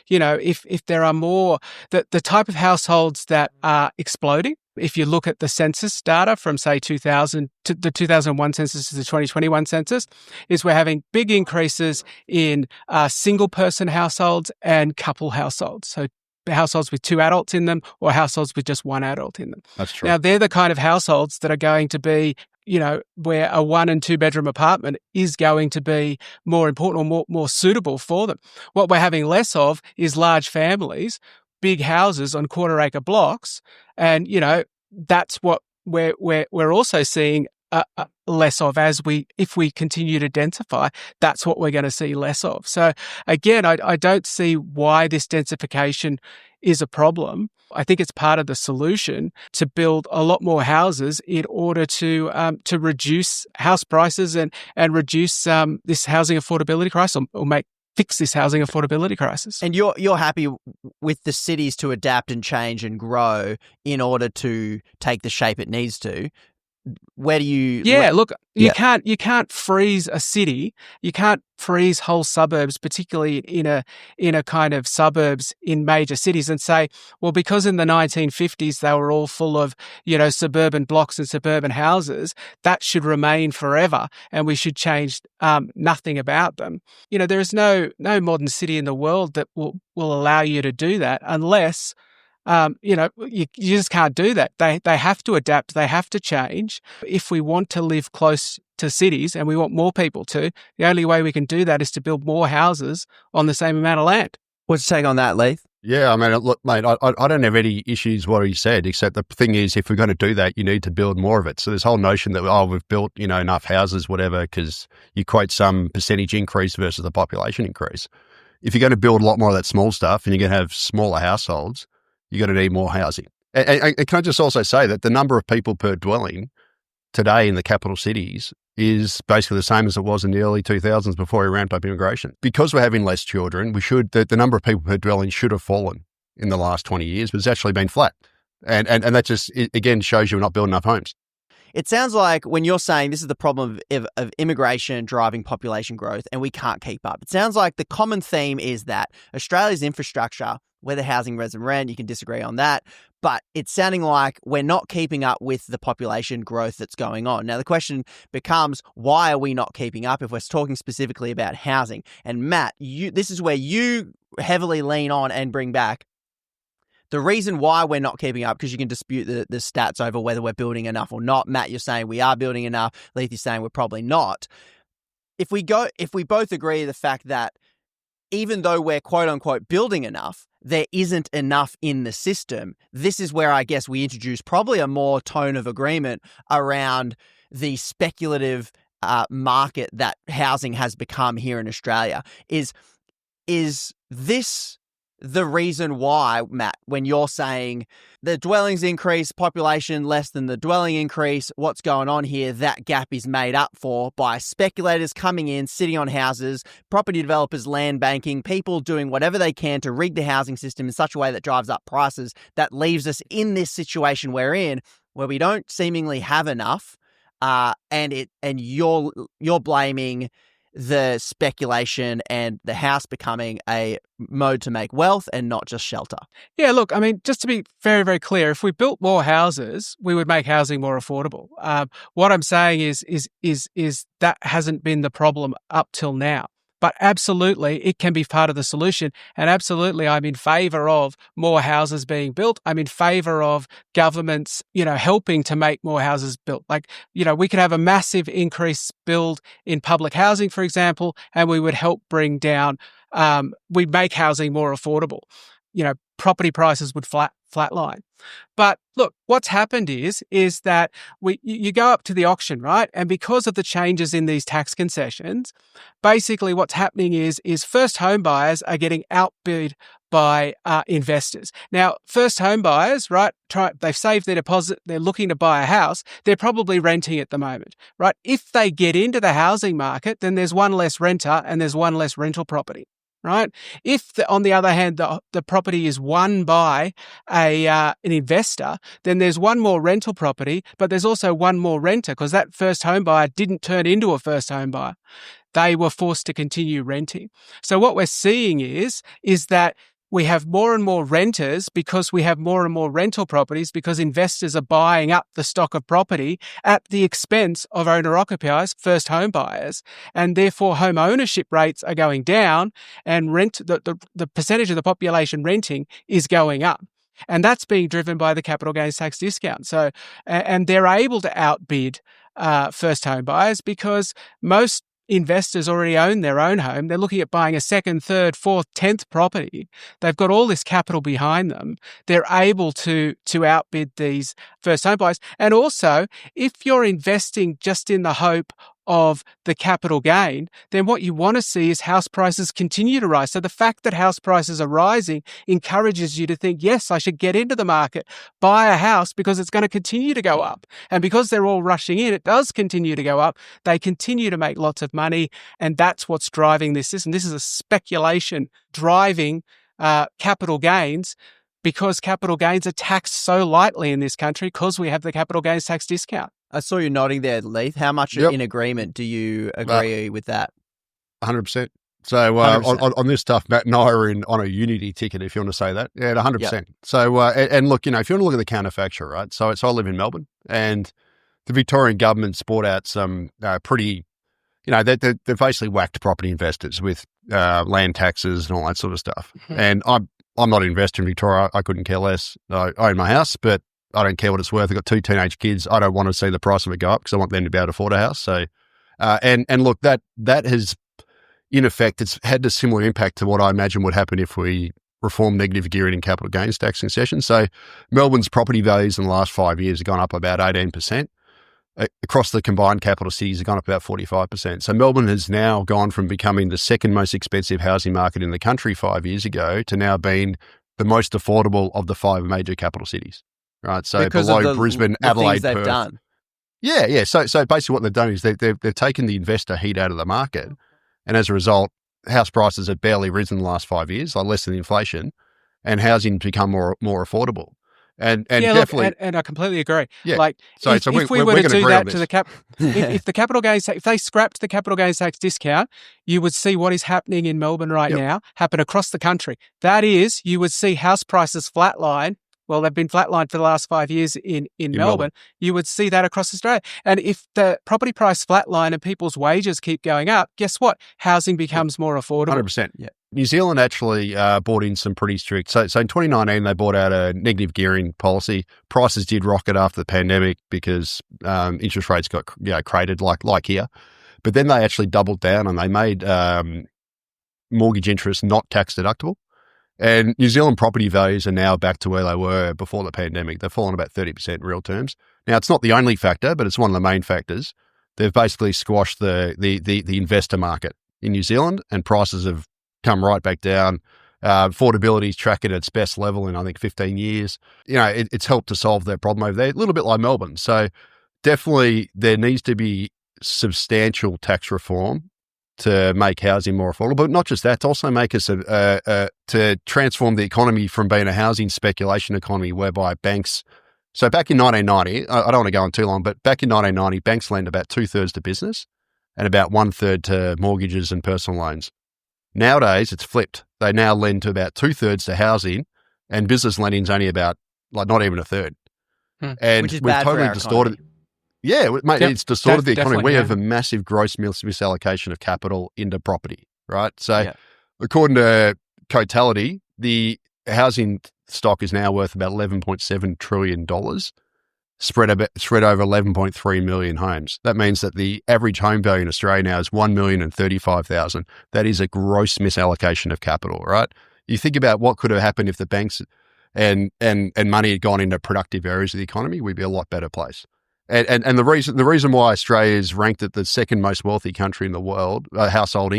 if there are more, the type of households that are exploding, if you look at the census data from, say, 2000 to the 2001 census to the 2021 census, is we're having big increases in single-person households and couple households. So households with 2 adults in them or households with just 1 adult in them. That's true. Now, they're the kind of households that are going to be, where a 1 and 2 bedroom apartment is going to be more important or more suitable for them. What we're having less of is large families, big houses on quarter-acre blocks, and that's what we're also seeing less of if we continue to densify. That's what we're going to see less of. So again, I don't see why this densification is a problem. I think it's part of the solution to build a lot more houses in order to reduce house prices and reduce this housing affordability crisis or fix this housing affordability crisis. And you're happy with the cities to adapt and change and grow in order to take the shape it needs to. Where do you? Yeah, look, you can't freeze a city. You can't freeze whole suburbs, particularly in a kind of suburbs in major cities, and say, well, because in the 1950s they were all full of suburban blocks and suburban houses, that should remain forever, and we should change nothing about them. There is no modern city in the world that will allow you to do that unless. You just can't do that. They have to adapt. They have to change. If we want to live close to cities and we want more people to, the only way we can do that is to build more houses on the same amount of land. What's your take on that, Leith? Yeah, I mean, look, mate, I don't have any issues what he said, except the thing is, if we're going to do that, you need to build more of it. So this whole notion that, we've built, enough houses, whatever, because you quote some percentage increase versus the population increase. If you're going to build a lot more of that small stuff and you're going to have smaller households, you're going to need more housing. And can I just also say that the number of people per dwelling today in the capital cities is basically the same as it was in the early 2000s before we ramped up immigration. Because we're having less children, the number of people per dwelling should have fallen in the last 20 years, but it's actually been flat. And that just, again, shows you we're not building enough homes. It sounds like when you're saying this is the problem of immigration driving population growth and we can't keep up, it sounds like the common theme is that Australia's infrastructure, whether housing, res and rent, you can disagree on that, but it's sounding like we're not keeping up with the population growth that's going on. Now, the question becomes, why are we not keeping up if we're talking specifically about housing? And Matt, this is where you heavily lean on and bring back the reason why we're not keeping up, because you can dispute the stats over whether we're building enough or not. Matt, you're saying we are building enough. Leith is saying we're probably not. If we both agree the fact that even though we're quote unquote building enough, there isn't enough in the system, this is where I guess we introduce probably a more tone of agreement around the speculative market that housing has become here in Australia. Is this the reason why, Matt, when you're saying the dwellings increase, population less than the dwelling increase, what's going on here, that gap is made up for by speculators coming in, sitting on houses, property developers, land banking, people doing whatever they can to rig the housing system in such a way that drives up prices, that leaves us in this situation we're in, where we don't seemingly have enough, and you're blaming the speculation and the house becoming a mode to make wealth and not just shelter. Yeah, look, I mean, just to be very, very clear, if we built more houses, we would make housing more affordable. What I'm saying is that hasn't been the problem up till now. But absolutely, it can be part of the solution. And absolutely, I'm in favour of more houses being built. I'm in favour of governments, helping to make more houses built. Like, we could have a massive increase build in public housing, for example, and we would help bring down, we'd make housing more affordable. Property prices would flatline. But look, what's happened is that you go up to the auction, right? And because of the changes in these tax concessions, basically what's happening is first home buyers are getting outbid by investors. Now, first home buyers, right, they've saved their deposit, they're looking to buy a house, they're probably renting at the moment, right? If they get into the housing market, then there's one less renter and there's one less rental property. Right. If, on the other hand, the property is won by an investor, then there's one more rental property, but there's also one more renter because that first home buyer didn't turn into a first home buyer. They were forced to continue renting. So what we're seeing is that we have more and more renters because we have more and more rental properties because investors are buying up the stock of property at the expense of owner-occupiers, first home buyers, and therefore home ownership rates are going down and the percentage of the population renting is going up. And that's being driven by the capital gains tax discount. So, and they're able to outbid first home buyers because most investors already own their own home. They're looking at buying a second, third, fourth, 10th property. They've got all this capital behind them. They're able to outbid these first home buyers. And also, if you're investing just in the hope of the capital gain, then what you want to see is house prices continue to rise. So the fact that house prices are rising encourages you to think, yes, I should get into the market, buy a house because it's going to continue to go up. And because they're all rushing in, it does continue to go up. They continue to make lots of money. And that's what's driving this system. This is a speculation driving capital gains because capital gains are taxed so lightly in this country because we have the capital gains tax discount. I saw you nodding there, Leith. How much in agreement do you agree with that? 100%. So 100%. On this stuff, Matt and I are on a unity ticket, if you want to say that. Yeah, 100%. Yep. So, and look, if you want to look at the counterfactual, right? So I live in Melbourne, and the Victorian government's brought out some pretty, they've basically whacked property investors with land taxes and all that sort of stuff. Mm-hmm. And I'm not an investor in Victoria. I couldn't care less. I own my house, but I don't care what it's worth. I've got 2 teenage kids. I don't want to see the price of it go up because I want them to be able to afford a house. So, and look, that has, in effect, it's had a similar impact to what I imagine would happen if we reform negative gearing and capital gains tax concessions. So Melbourne's property values in the last 5 years have gone up about 18%. Across the combined capital cities have gone up about 45%. So Melbourne has now gone from becoming the second most expensive housing market in the country 5 years ago to now being the most affordable of the 5 major capital cities. Right, so because below Brisbane, Adelaide, they've Perth. Done. Yeah. So basically, what they've done is they've taken the investor heat out of the market, and as a result, house prices have barely risen in the last 5 years, like less than inflation, and housing's become more affordable. And definitely, look, and I completely agree. Yeah. Like, if we were to do that to the if the capital gains, if they scrapped the capital gains tax discount, you would see what is happening in Melbourne right now happen across the country. That is, you would see house prices flatline. Well, they've been flatlined for the last 5 years in Melbourne. You would see that across Australia. And if the property price flatline and people's wages keep going up, guess what? Housing becomes more affordable. 100%. Yeah. New Zealand actually brought in some pretty strict. So in 2019, they brought out a negative gearing policy. Prices did rocket after the pandemic because interest rates got created like here. But then they actually doubled down and they made mortgage interest not tax deductible. And New Zealand property values are now back to where they were before the pandemic. They've fallen about 30% in real terms. Now, it's not the only factor, but it's one of the main factors. They've basically squashed the investor market in New Zealand, and prices have come right back down. Affordability is tracking at its best level in, I think, 15 years. It's helped to solve their problem over there, a little bit like Melbourne. So definitely there needs to be substantial tax reform to make housing more affordable, but not just that, to also make us to transform the economy from being a housing speculation economy whereby banks So back in 1990, I don't want to go on too long, but back in 1990, banks lend about 2/3 to business and about 1/3 to mortgages and personal loans. Nowadays, it's flipped. They now lend to about 2/3 to housing, and business lending's only about not even a third. And Which is we've bad totally for our distorted. economy. Yeah, mate, Yep, it's distorted the economy. definitely, We have yeah. a massive gross misallocation of capital into property, right? So Yeah. according to Cotality, the housing stock is now worth about $11.7 trillion, spread over 11.3 million homes. That means that the average home value in Australia now is $1,035,000. That is a gross misallocation of capital, right? You think about what could have happened if the banks and money had gone into productive areas of the economy, we'd be a lot better place. And the reason why Australia is ranked at the second most wealthy country in the world, household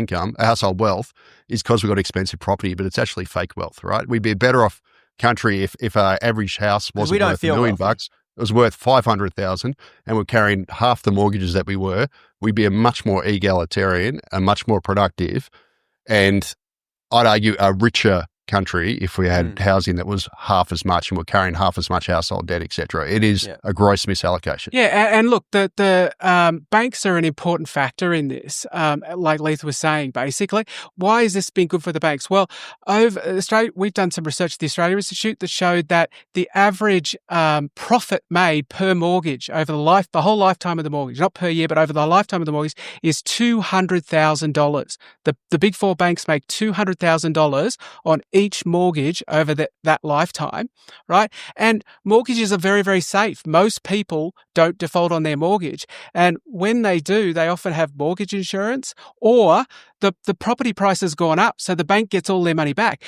wealth, is because we've got expensive property, but it's actually fake wealth, right? We'd be a better off country if our average house we wasn't don't worth $1 feel million wealthy. bucks. It was worth 500,000, and we're carrying half the mortgages that we were. We'd be a much more egalitarian, a much more productive, and I'd argue a richer country if we had housing that was half as much and we're carrying half as much household debt, etc. It is a gross misallocation. Yeah, and look, the banks are an important factor in this. Like Leith was saying, basically, why has this been good for the banks? Well, over Australia, we've done some research at the Australia Institute that showed that the average profit made per mortgage over the whole lifetime of the mortgage, not per year, but over the lifetime of the mortgage, is $200,000. The big four banks make $200,000 on each mortgage over that lifetime, right? And mortgages are very, very safe. Most people don't default on their mortgage. And when they do, they often have mortgage insurance, or the property price has gone up, so the bank gets all their money back.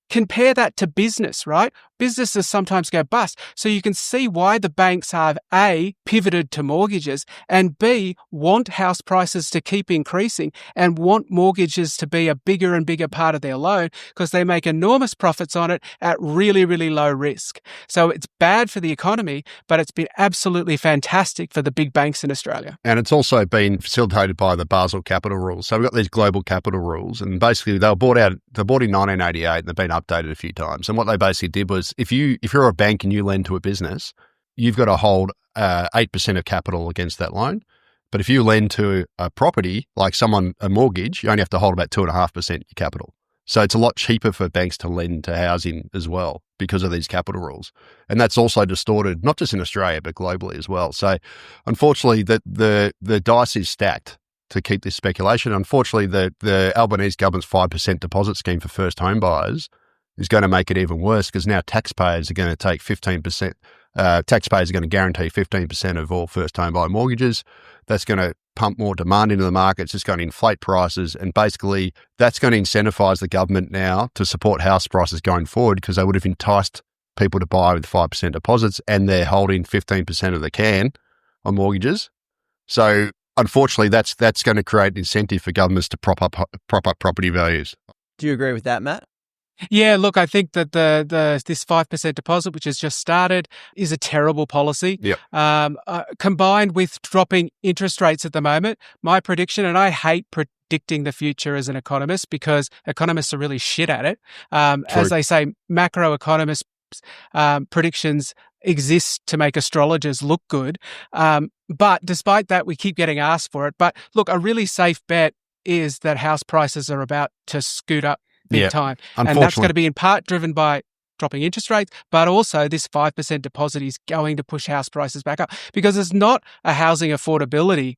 Compare that to business, right? Businesses sometimes go bust. So you can see why the banks have A, pivoted to mortgages, and B, want house prices to keep increasing and want mortgages to be a bigger and bigger part of their loan, because they make enormous profits on it at really, really low risk. So it's bad for the economy, but it's been absolutely fantastic for the big banks in Australia. And it's also been facilitated by the Basel capital rules. So we've got these global capital rules, and basically they were bought in 1988 and they've been updated a few times. And what they basically did was, if you're a bank and you lend to a business, you've got to hold 8% of capital against that loan. But if you lend to a property, like a mortgage, you only have to hold about 2.5% of your capital. So it's a lot cheaper for banks to lend to housing as well because of these capital rules. And that's also distorted, not just in Australia, but globally as well. So unfortunately, the dice is stacked to keep this speculation. Unfortunately, the Albanese government's 5% deposit scheme for first home buyers is going to make it even worse, because now taxpayers are going to take 15%. Taxpayers are going to guarantee 15% of all first home buyer mortgages. That's going to pump more demand into the market. It's just going to inflate prices. And basically, that's going to incentivize the government now to support house prices going forward, because they would have enticed people to buy with 5% deposits, and they're holding 15% of the can on mortgages. So unfortunately, that's going to create an incentive for governments to prop up property values. Do you agree with that, Matt? Yeah, look, I think that this 5% deposit, which has just started, is a terrible policy. Yep. Combined with dropping interest rates at the moment, my prediction, and I hate predicting the future as an economist because economists are really shit at it. As they say, macroeconomists' predictions exist to make astrologers look good. But despite that, we keep getting asked for it. But look, a really safe bet is that house prices are about to scoot up big time. And that's going to be in part driven by dropping interest rates, but also this 5% deposit is going to push house prices back up, because it's not a housing affordability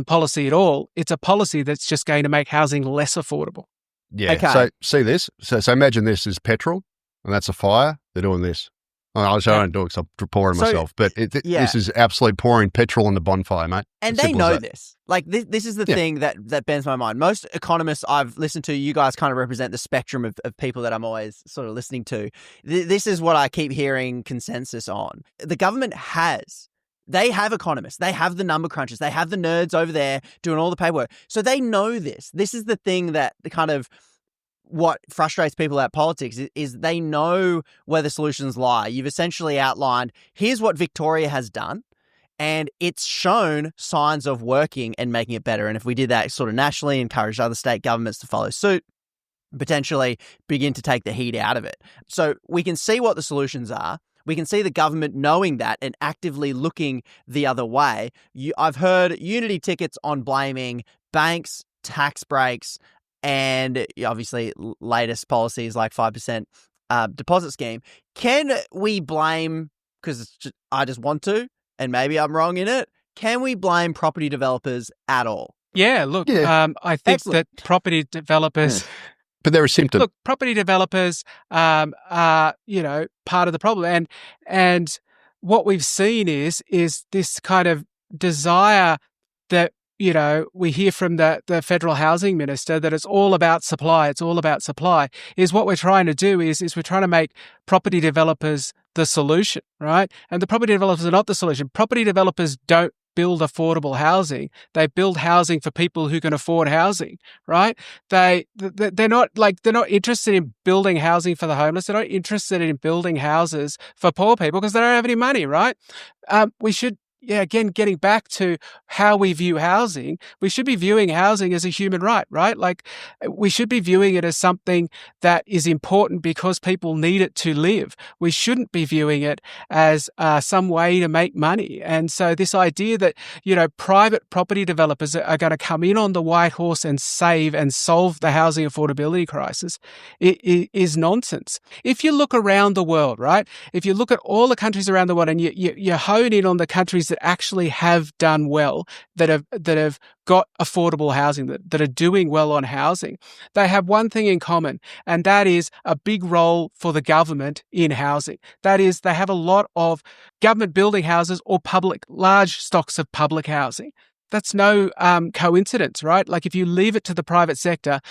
policy at all. It's a policy that's just going to make housing less affordable. Yeah. Okay. So see this. So imagine this is petrol, and that's a fire. They're doing this. I don't do it because I'm pouring myself, but this is absolutely pouring petrol on the bonfire, mate. And they know this. Like, this is the thing that bends my mind. Most economists I've listened to, you guys kind of represent the spectrum of people that I'm always sort of listening to. This is what I keep hearing consensus on. The government they have economists. They have the number crunchers. They have the nerds over there doing all the paperwork. So they know this. This is the thing that what frustrates people about politics is they know where the solutions lie. You've essentially outlined, here's what Victoria has done, and it's shown signs of working and making it better. And if we did that sort of nationally, encourage other state governments to follow suit, potentially begin to take the heat out of it. So we can see what the solutions are. We can see the government knowing that and actively looking the other way. I've heard unity tickets on blaming banks, tax breaks, and obviously latest policies like 5% deposit scheme. Can we blame, because I just want to, and maybe I'm wrong in it, can we blame property developers at all? Yeah, look, I think that property developers... But they're a symptom. Look, property developers are, part of the problem. And what we've seen is this kind of desire that, we hear from the federal housing minister that it's all about supply. It's all about supply. Is what we're trying to do is we're trying to make property developers the solution, right? And the property developers are not the solution. Property developers don't build affordable housing. They build housing for people who can afford housing, right? They're not interested in building housing for the homeless. They're not interested in building houses for poor people because they don't have any money, right? We should, again, getting back to how we view housing, we should be viewing housing as a human right, right? Like, we should be viewing it as something that is important because people need it to live. We shouldn't be viewing it as some way to make money. And so this idea that, private property developers are going to come in on the white horse and save and solve the housing affordability crisis is nonsense. If you look around the world, right? If you look at all the countries around the world and you hone in on the countries that actually have done well, that have got affordable housing, that are doing well on housing, they have one thing in common, and that is a big role for the government in housing. That is, they have a lot of government building houses or large stocks of public housing. That's no coincidence, right? Like, if you leave it to the private sector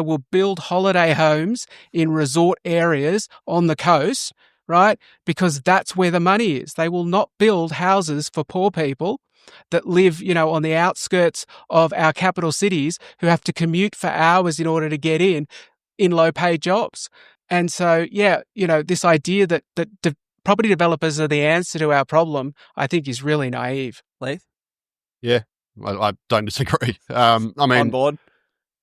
will build holiday homes in resort areas on the coast, right? Because that's where the money is. They will not build houses for poor people that live, on the outskirts of our capital cities who have to commute for hours in order to get in low-paid jobs. And so, this idea that property developers are the answer to our problem, I think is really naive. Leith? Yeah, I don't disagree. On board?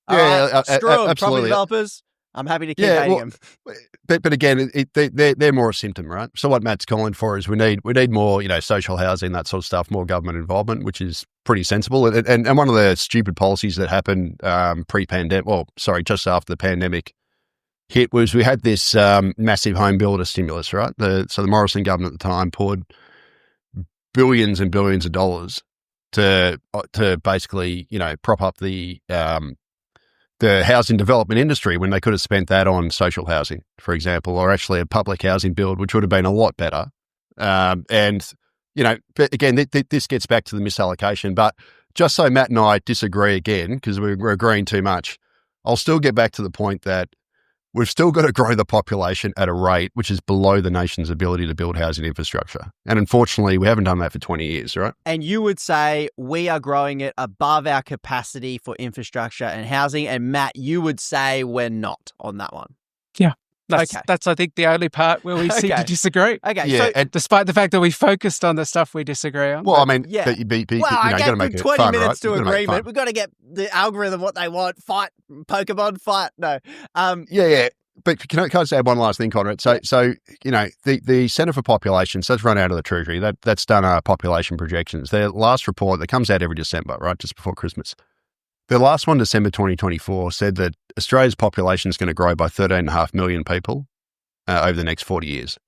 Yeah, screw them, absolutely. property developers. I'm happy to keep hating them. But again, they're more a symptom, right? So what Matt's calling for is we need more, social housing, that sort of stuff, more government involvement, which is pretty sensible. And one of the stupid policies that happened just after the pandemic hit was we had this massive home builder stimulus, right? So the Morrison government at the time poured billions and billions of dollars to basically, prop up the housing development industry when they could have spent that on social housing, for example, or actually a public housing build, which would have been a lot better. But again, this gets back to the misallocation. But just so Matt and I disagree again, because we're agreeing too much, I'll still get back to the point that we've still got to grow the population at a rate which is below the nation's ability to build housing infrastructure. And unfortunately, we haven't done that for 20 years, right? And you would say we are growing it above our capacity for infrastructure and housing. And Matt, you would say we're not on that one. Yeah. That's I think, the only part where we seem to disagree. Okay. Yeah, so, despite the fact that we focused on the stuff we disagree on. Well, I mean, yeah. I gave them 20 minutes to agreement. Right? We've got to get the algorithm what they want. Fight, Pokemon, fight. No. Yeah. But can I just add one last thing, Conrad? So the Centre for Population, so that's run out of the Treasury. That's done our population projections. Their last report that comes out every December, right, just before Christmas. The last one, December 2024, said that Australia's population is going to grow by 13.5 million people over the next 40 years.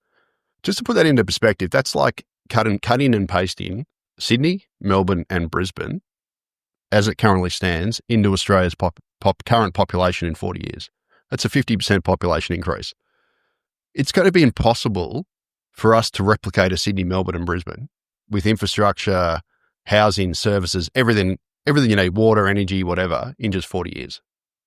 Just to put that into perspective, that's like cutting and pasting Sydney, Melbourne and Brisbane, as it currently stands, into Australia's current population in 40 years. That's a 50% population increase. It's going to be impossible for us to replicate a Sydney, Melbourne and Brisbane with infrastructure, housing, services, everything you need, water, energy, whatever, in just 40 years,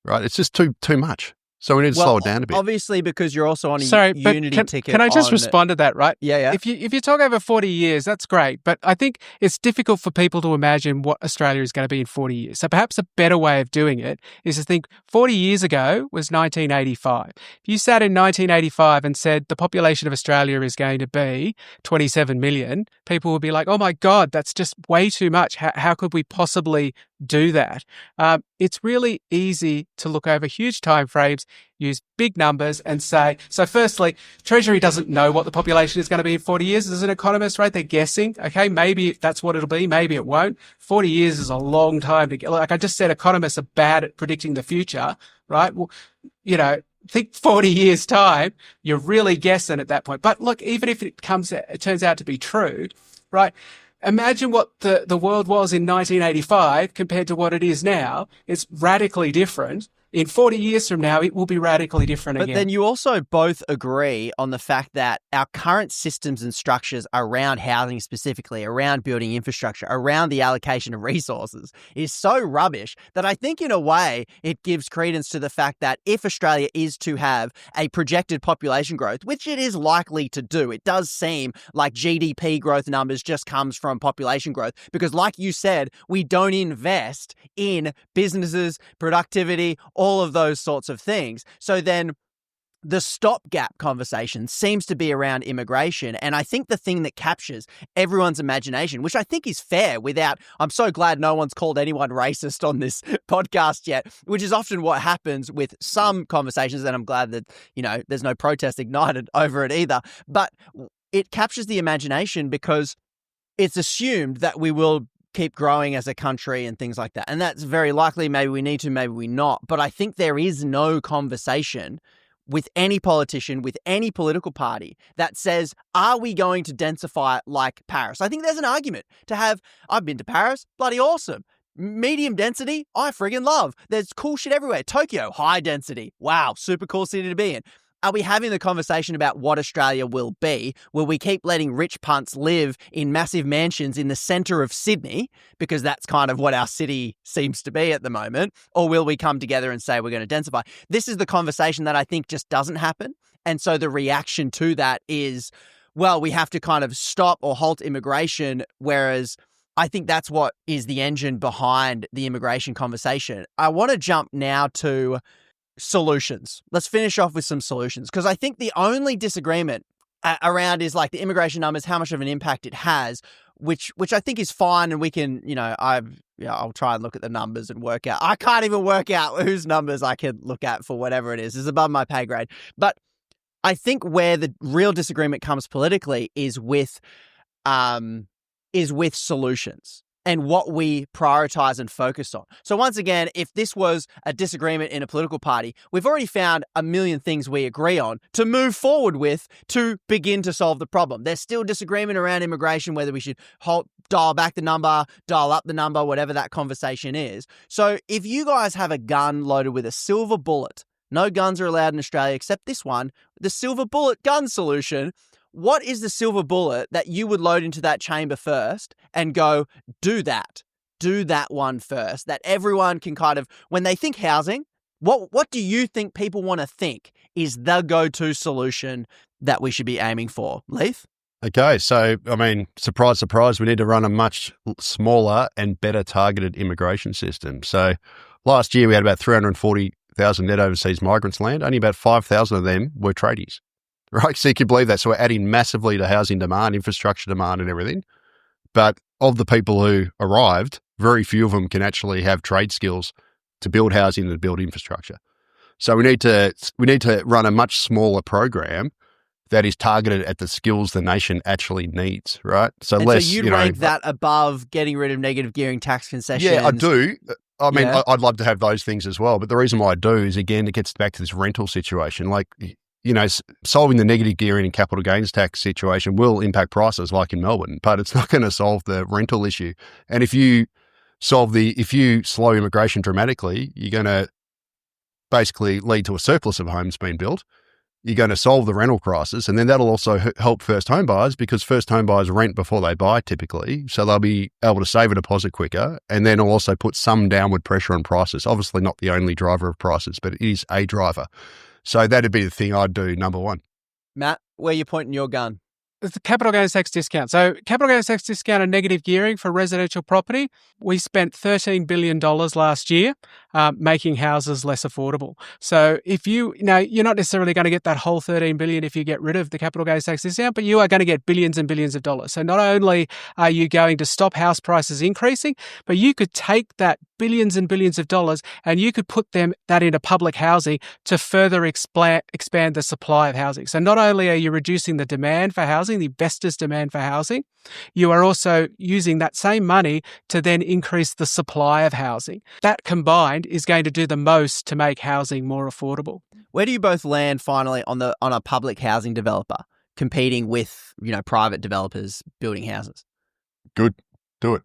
right? It's just too much. So we need to slow it down a bit. Obviously, because you're also on a unity ticket. Can I just respond to that, right? Yeah. If you talk over 40 years, that's great. But I think it's difficult for people to imagine what Australia is going to be in 40 years. So perhaps a better way of doing it is to think 40 years ago was 1985. If you sat in 1985 and said the population of Australia is going to be 27 million, people would be like, oh my God, that's just way too much. How could we possibly do that. It's really easy to look over huge timeframes, use big numbers and say, so firstly, Treasury doesn't know what the population is going to be in 40 years as an economist, right? They're guessing, okay, maybe that's what it'll be, maybe it won't. 40 years is a long time to get, like I just said, economists are bad at predicting the future, right? Well, think 40 years time, you're really guessing at that point. But look, even if it turns out to be true, right? Imagine what the world was in 1985 compared to what it is now. It's radically different. In 40 years from now, it will be radically different again. But then you also both agree on the fact that our current systems and structures around housing specifically, around building infrastructure, around the allocation of resources is so rubbish that I think in a way it gives credence to the fact that if Australia is to have a projected population growth, which it is likely to do, it does seem like GDP growth numbers just comes from population growth because like you said, we don't invest in businesses, productivity, all of those sorts of things. So then the stopgap conversation seems to be around immigration. And I think the thing that captures everyone's imagination, which I think is fair I'm so glad no one's called anyone racist on this podcast yet, which is often what happens with some conversations. And I'm glad that, there's no protest ignited over it either. But it captures the imagination because it's assumed that we will keep growing as a country and things like that. And that's very likely. Maybe we need to, maybe we not. But I think there is no conversation with any politician, with any political party that says, are we going to densify like Paris? I think there's an argument to have, I've been to Paris, bloody awesome. Medium density, I friggin' love. There's cool shit everywhere. Tokyo, high density. Wow, super cool city to be in. Are we having the conversation about what Australia will be? Will we keep letting rich punts live in massive mansions in the centre of Sydney, because that's kind of what our city seems to be at the moment? Or will we come together and say we're going to densify? This is the conversation that I think just doesn't happen. And so the reaction to that is, well, we have to kind of stop or halt immigration, whereas I think that's what is the engine behind the immigration conversation. I want to jump now to solutions. Let's finish off with some solutions, because I think the only disagreement around is like the immigration numbers, how much of an impact it has, which I think is fine. And we can, I'll try and look at the numbers and work out. I can't even work out whose numbers I can look at for whatever it is. It's above my pay grade. But I think where the real disagreement comes politically is with solutions and what we prioritize and focus on. So once again, if this was a disagreement in a political party, we've already found a million things we agree on to move forward with to begin to solve the problem. There's still disagreement around immigration, whether we should dial back the number, dial up the number, whatever that conversation is. So if you guys have a gun loaded with a silver bullet, no guns are allowed in Australia except this one, the silver bullet gun solution, what is the silver bullet that you would load into that chamber first and go, do that one first, that everyone can kind of, when they think housing, what do you think people want to think is the go-to solution that we should be aiming for? Leith? Okay, so, surprise, surprise, we need to run a much smaller and better targeted immigration system. So last year we had about 340,000 net overseas migrants land. Only about 5,000 of them were tradies. Right, so you can believe that. So we're adding massively to housing demand, infrastructure demand and everything. But of the people who arrived, very few of them can actually have trade skills to build housing and to build infrastructure. So we need to run a much smaller program that is targeted at the skills the nation actually needs, right? So and so you'd rank that above getting rid of negative gearing tax concessions? Yeah, I do. I'd love to have those things as well. But the reason why I do is, again, it gets back to this rental situation. Like, solving the negative gearing and capital gains tax situation will impact prices like in Melbourne, but it's not going to solve the rental issue. And if you slow immigration dramatically, you're going to basically lead to a surplus of homes being built. You're going to solve the rental crisis, and then that'll also help first home buyers, because first home buyers rent before they buy typically, so they'll be able to save a deposit quicker, and then it'll also put some downward pressure on prices. Obviously not the only driver of prices, but it is a driver. So that'd be the thing I'd do, number one. Matt, where are you pointing your gun? It's the capital gains tax discount. So capital gains tax discount and negative gearing for residential property. We spent $13 billion last year making houses less affordable. So if you're not necessarily going to get that whole $13 billion if you get rid of the capital gains tax discount, but you are going to get billions and billions of dollars. So not only are you going to stop house prices increasing, but you could take that billions and billions of dollars and you could put that into public housing to further expand the supply of housing. So not only are you reducing the demand for housing, the investors' demand for housing, you are also using that same money to then increase the supply of housing. That combined is going to do the most to make housing more affordable. Where do you both land finally on a public housing developer competing with, private developers building houses? Good. Do it.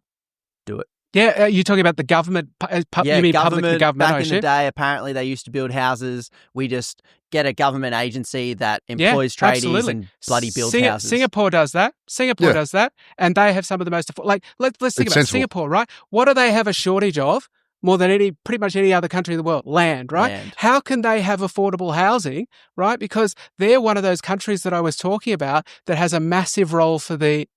Yeah, you're talking about the government. You mean public to government back in the day, apparently they used to build houses. We just get a government agency that employs tradies and bloody builds houses. Singapore does that. Does that, and they have some of the most let's think about Singapore, right? What do they have a shortage of? More than pretty much any other country in the world, land, right? Land. How can they have affordable housing, right? Because they're one of those countries that I was talking about that has a massive role for the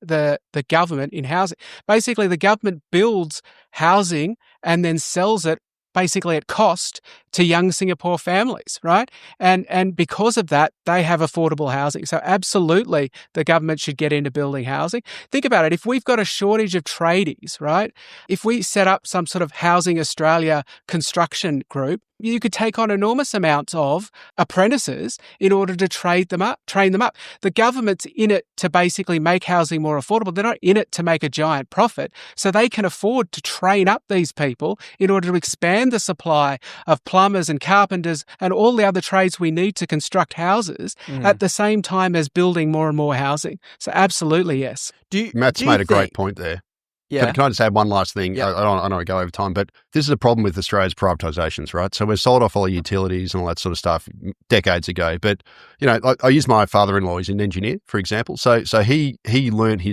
government in housing. Basically, the government builds housing and then sells it basically at cost to young Singapore families, right? And because of that, they have affordable housing. So absolutely, the government should get into building housing. Think about it. If we've got a shortage of tradies, right? If we set up some sort of Housing Australia construction group, you could take on enormous amounts of apprentices in order to train them up. The government's in it to basically make housing more affordable. They're not in it to make a giant profit. So they can afford to train up these people in order to expand the supply of plumbers and carpenters and all the other trades we need to construct houses at the same time as building more and more housing. So absolutely, yes. Matt's made a great point there. Yeah. Can I just add one last thing? Yeah. I don't want to go over time, but this is a problem with Australia's privatisations, right? So we've sold off all the utilities and all that sort of stuff decades ago. But, I use my father-in-law. He's an engineer, for example. So he learned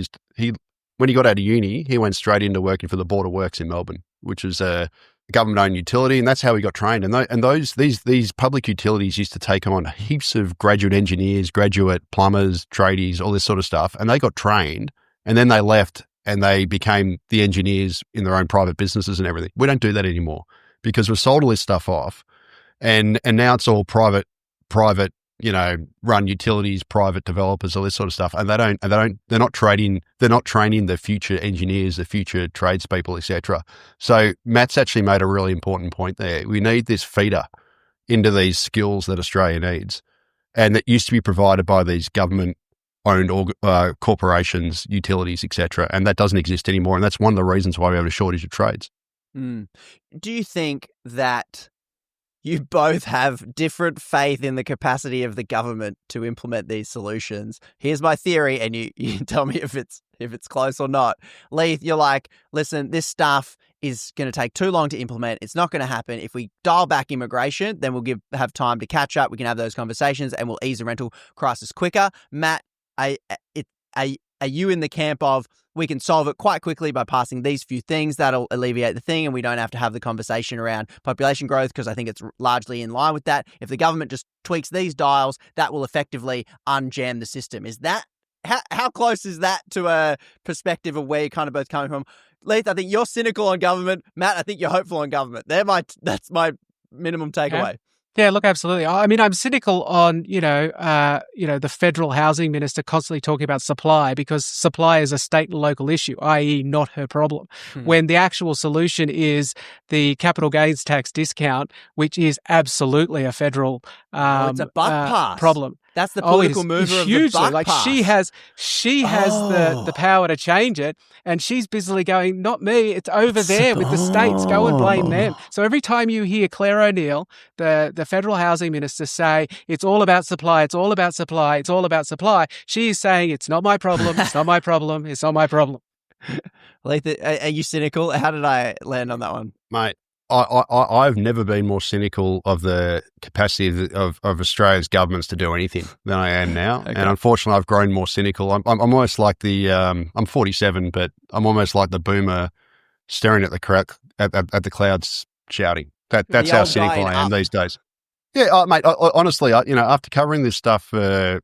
when he got out of uni, he went straight into working for the Board of Works in Melbourne, which is a government-owned utility, and that's how he got trained. And these public utilities used to take on heaps of graduate engineers, graduate plumbers, tradies, all this sort of stuff, and they got trained, and then they left and they became the engineers in their own private businesses and everything. We don't do that anymore because we've sold all this stuff off, and now it's all private, run utilities, private developers, all this sort of stuff, and they're not training the future engineers, the future tradespeople, etc. So Matt's actually made a really important point there. We need this feeder into these skills that Australia needs, and that used to be provided by these government owned corporations, utilities, etc., and that doesn't exist anymore. And that's one of the reasons why we have a shortage of trades. Do you think that you both have different faith in the capacity of the government to implement these solutions? Here's my theory, and you tell me if it's close or not. Leith, you're like, listen, this stuff is going to take too long to implement. It's not going to happen. If we dial back immigration, then we'll have time to catch up. We can have those conversations, and we'll ease the rental crisis quicker. Matt, are you in the camp of we can solve it quite quickly by passing these few things that'll alleviate the thing, and we don't have to have the conversation around population growth because I think it's largely in line with that. If the government just tweaks these dials, that will effectively unjam the system. Is that how close is that to a perspective of where you're kind of both coming from? Leith, I think you're cynical on government. Matt, I think you're hopeful on government. That's my minimum takeaway. Yeah, look, absolutely. I mean, I'm cynical on, the federal housing minister constantly talking about supply because supply is a state and local issue, i.e. not her problem, when the actual solution is the capital gains tax discount, which is absolutely a federal it's a buck pass problem. That's the political mover of the buck pass. She has the power to change it, and she's busily going, not me, it's over there with the states. Go and blame them. So every time you hear Claire O'Neill, the federal housing minister, say it's all about supply, it's all about supply, it's all about supply, she is saying it's not my problem, it's not my problem, it's not my problem. Leith, are you cynical? How did I land on that one? Mate, I've never been more cynical of the capacity of Australia's governments to do anything than I am now. Okay. And unfortunately, I've grown more cynical. I'm almost like I'm 47, but I'm almost like the boomer staring at the clouds shouting. That's how cynical I am these days. Yeah, mate, honestly, after covering this stuff for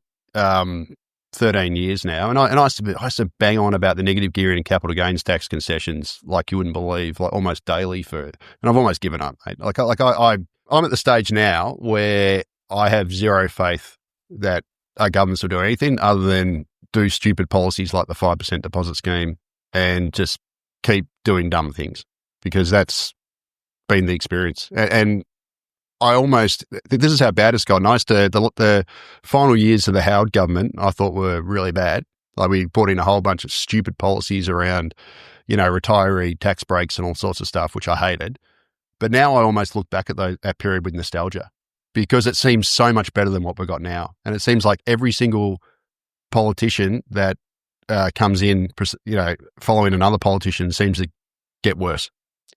13 years now, and I used to bang on about the negative gearing and capital gains tax concessions like you wouldn't believe, like almost daily and I've almost given up, mate. I'm at the stage now where I have zero faith that our governments will do anything other than do stupid policies like the 5% deposit scheme and just keep doing dumb things, because that's been the experience. And I almost, this is how bad it's gotten. The final years of the Howard government, I thought were really bad. Like, we brought in a whole bunch of stupid policies around, retiree tax breaks and all sorts of stuff, which I hated. But now I almost look back at that period with nostalgia, because it seems so much better than what we've got now. And it seems like every single politician that comes in, following another politician seems to get worse.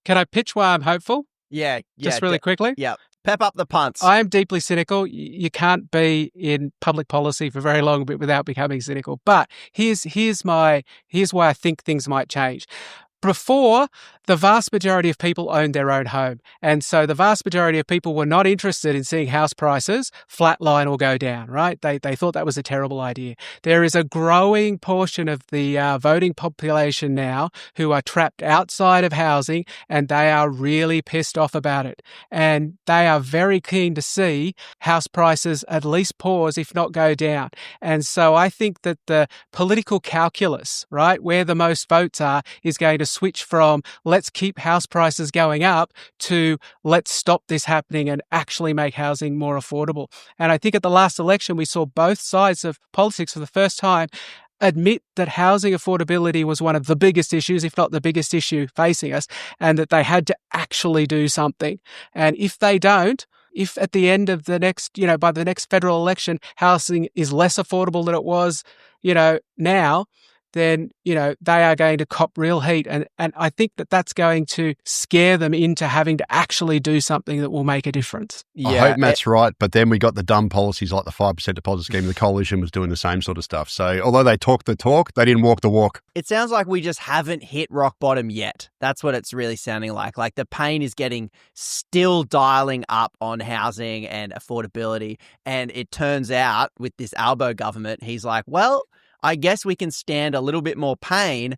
Can I pitch why I'm hopeful? Yeah. Just really quickly? Yeah. Pep up the punts. I am deeply cynical. You can't be in public policy for very long without becoming cynical. But here's why I think things might change. Before, the vast majority of people owned their own home. And so the vast majority of people were not interested in seeing house prices flatline or go down, right? They thought that was a terrible idea. There is a growing portion of the voting population now who are trapped outside of housing, and they are really pissed off about it. And they are very keen to see house prices at least pause, if not go down. And so I think that the political calculus, right, where the most votes are, is going to switch from let's keep house prices going up to let's stop this happening and actually make housing more affordable. And I think at the last election, we saw both sides of politics for the first time admit that housing affordability was one of the biggest issues, if not the biggest issue facing us, and that they had to actually do something. And if they don't, if at the end of the next, by the next federal election, housing is less affordable than it was, now, then, they are going to cop real heat. And I think that that's going to scare them into having to actually do something that will make a difference. Yeah, I hope Matt's right. But then we got the dumb policies like the 5% deposit scheme. The coalition was doing the same sort of stuff. So although they talked the talk, they didn't walk the walk. It sounds like we just haven't hit rock bottom yet. That's what it's really sounding like. Like, the pain is still dialing up on housing and affordability. And it turns out with this Albo government, he's like, well, I guess we can stand a little bit more pain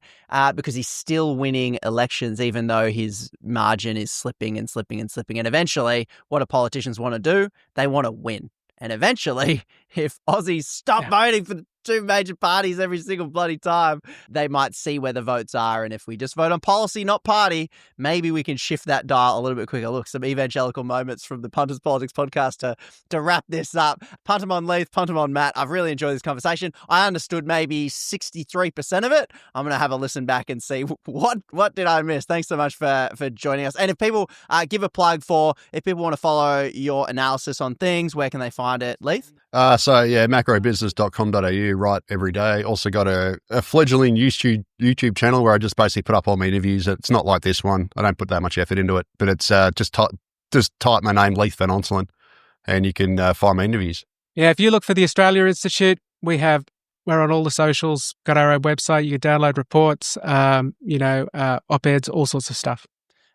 because he's still winning elections, even though his margin is slipping and slipping and slipping. And eventually, what do politicians want to do? They want to win. And eventually, if Aussies stop voting for the two major parties every single bloody time, they might see where the votes are. And if we just vote on policy, not party, maybe we can shift that dial a little bit quicker. Look, some evangelical moments from the Punters Politics podcast to wrap this up. Puntermon Leith, Puntermon Matt, I've really enjoyed this conversation. I understood maybe 63% of it. I'm going to have a listen back and see what did I miss. Thanks so much for joining us. And if people give a plug for, if people want to follow your analysis on things, where can they find it, Leith? MacroBusiness.com.au, right, every day. Also got a fledgling YouTube channel where I just basically put up all my interviews. It's not like this one. I don't put that much effort into it, but it's just type my name, Leith van Onselen, and you can find my interviews. Yeah, if you look for the Australia Institute, we're on all the socials, got our own website. You can download reports, op-eds, all sorts of stuff.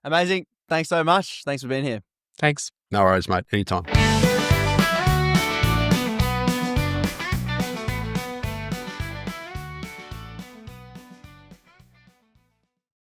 Amazing. Thanks so much. Thanks for being here. Thanks. No worries, mate. Anytime.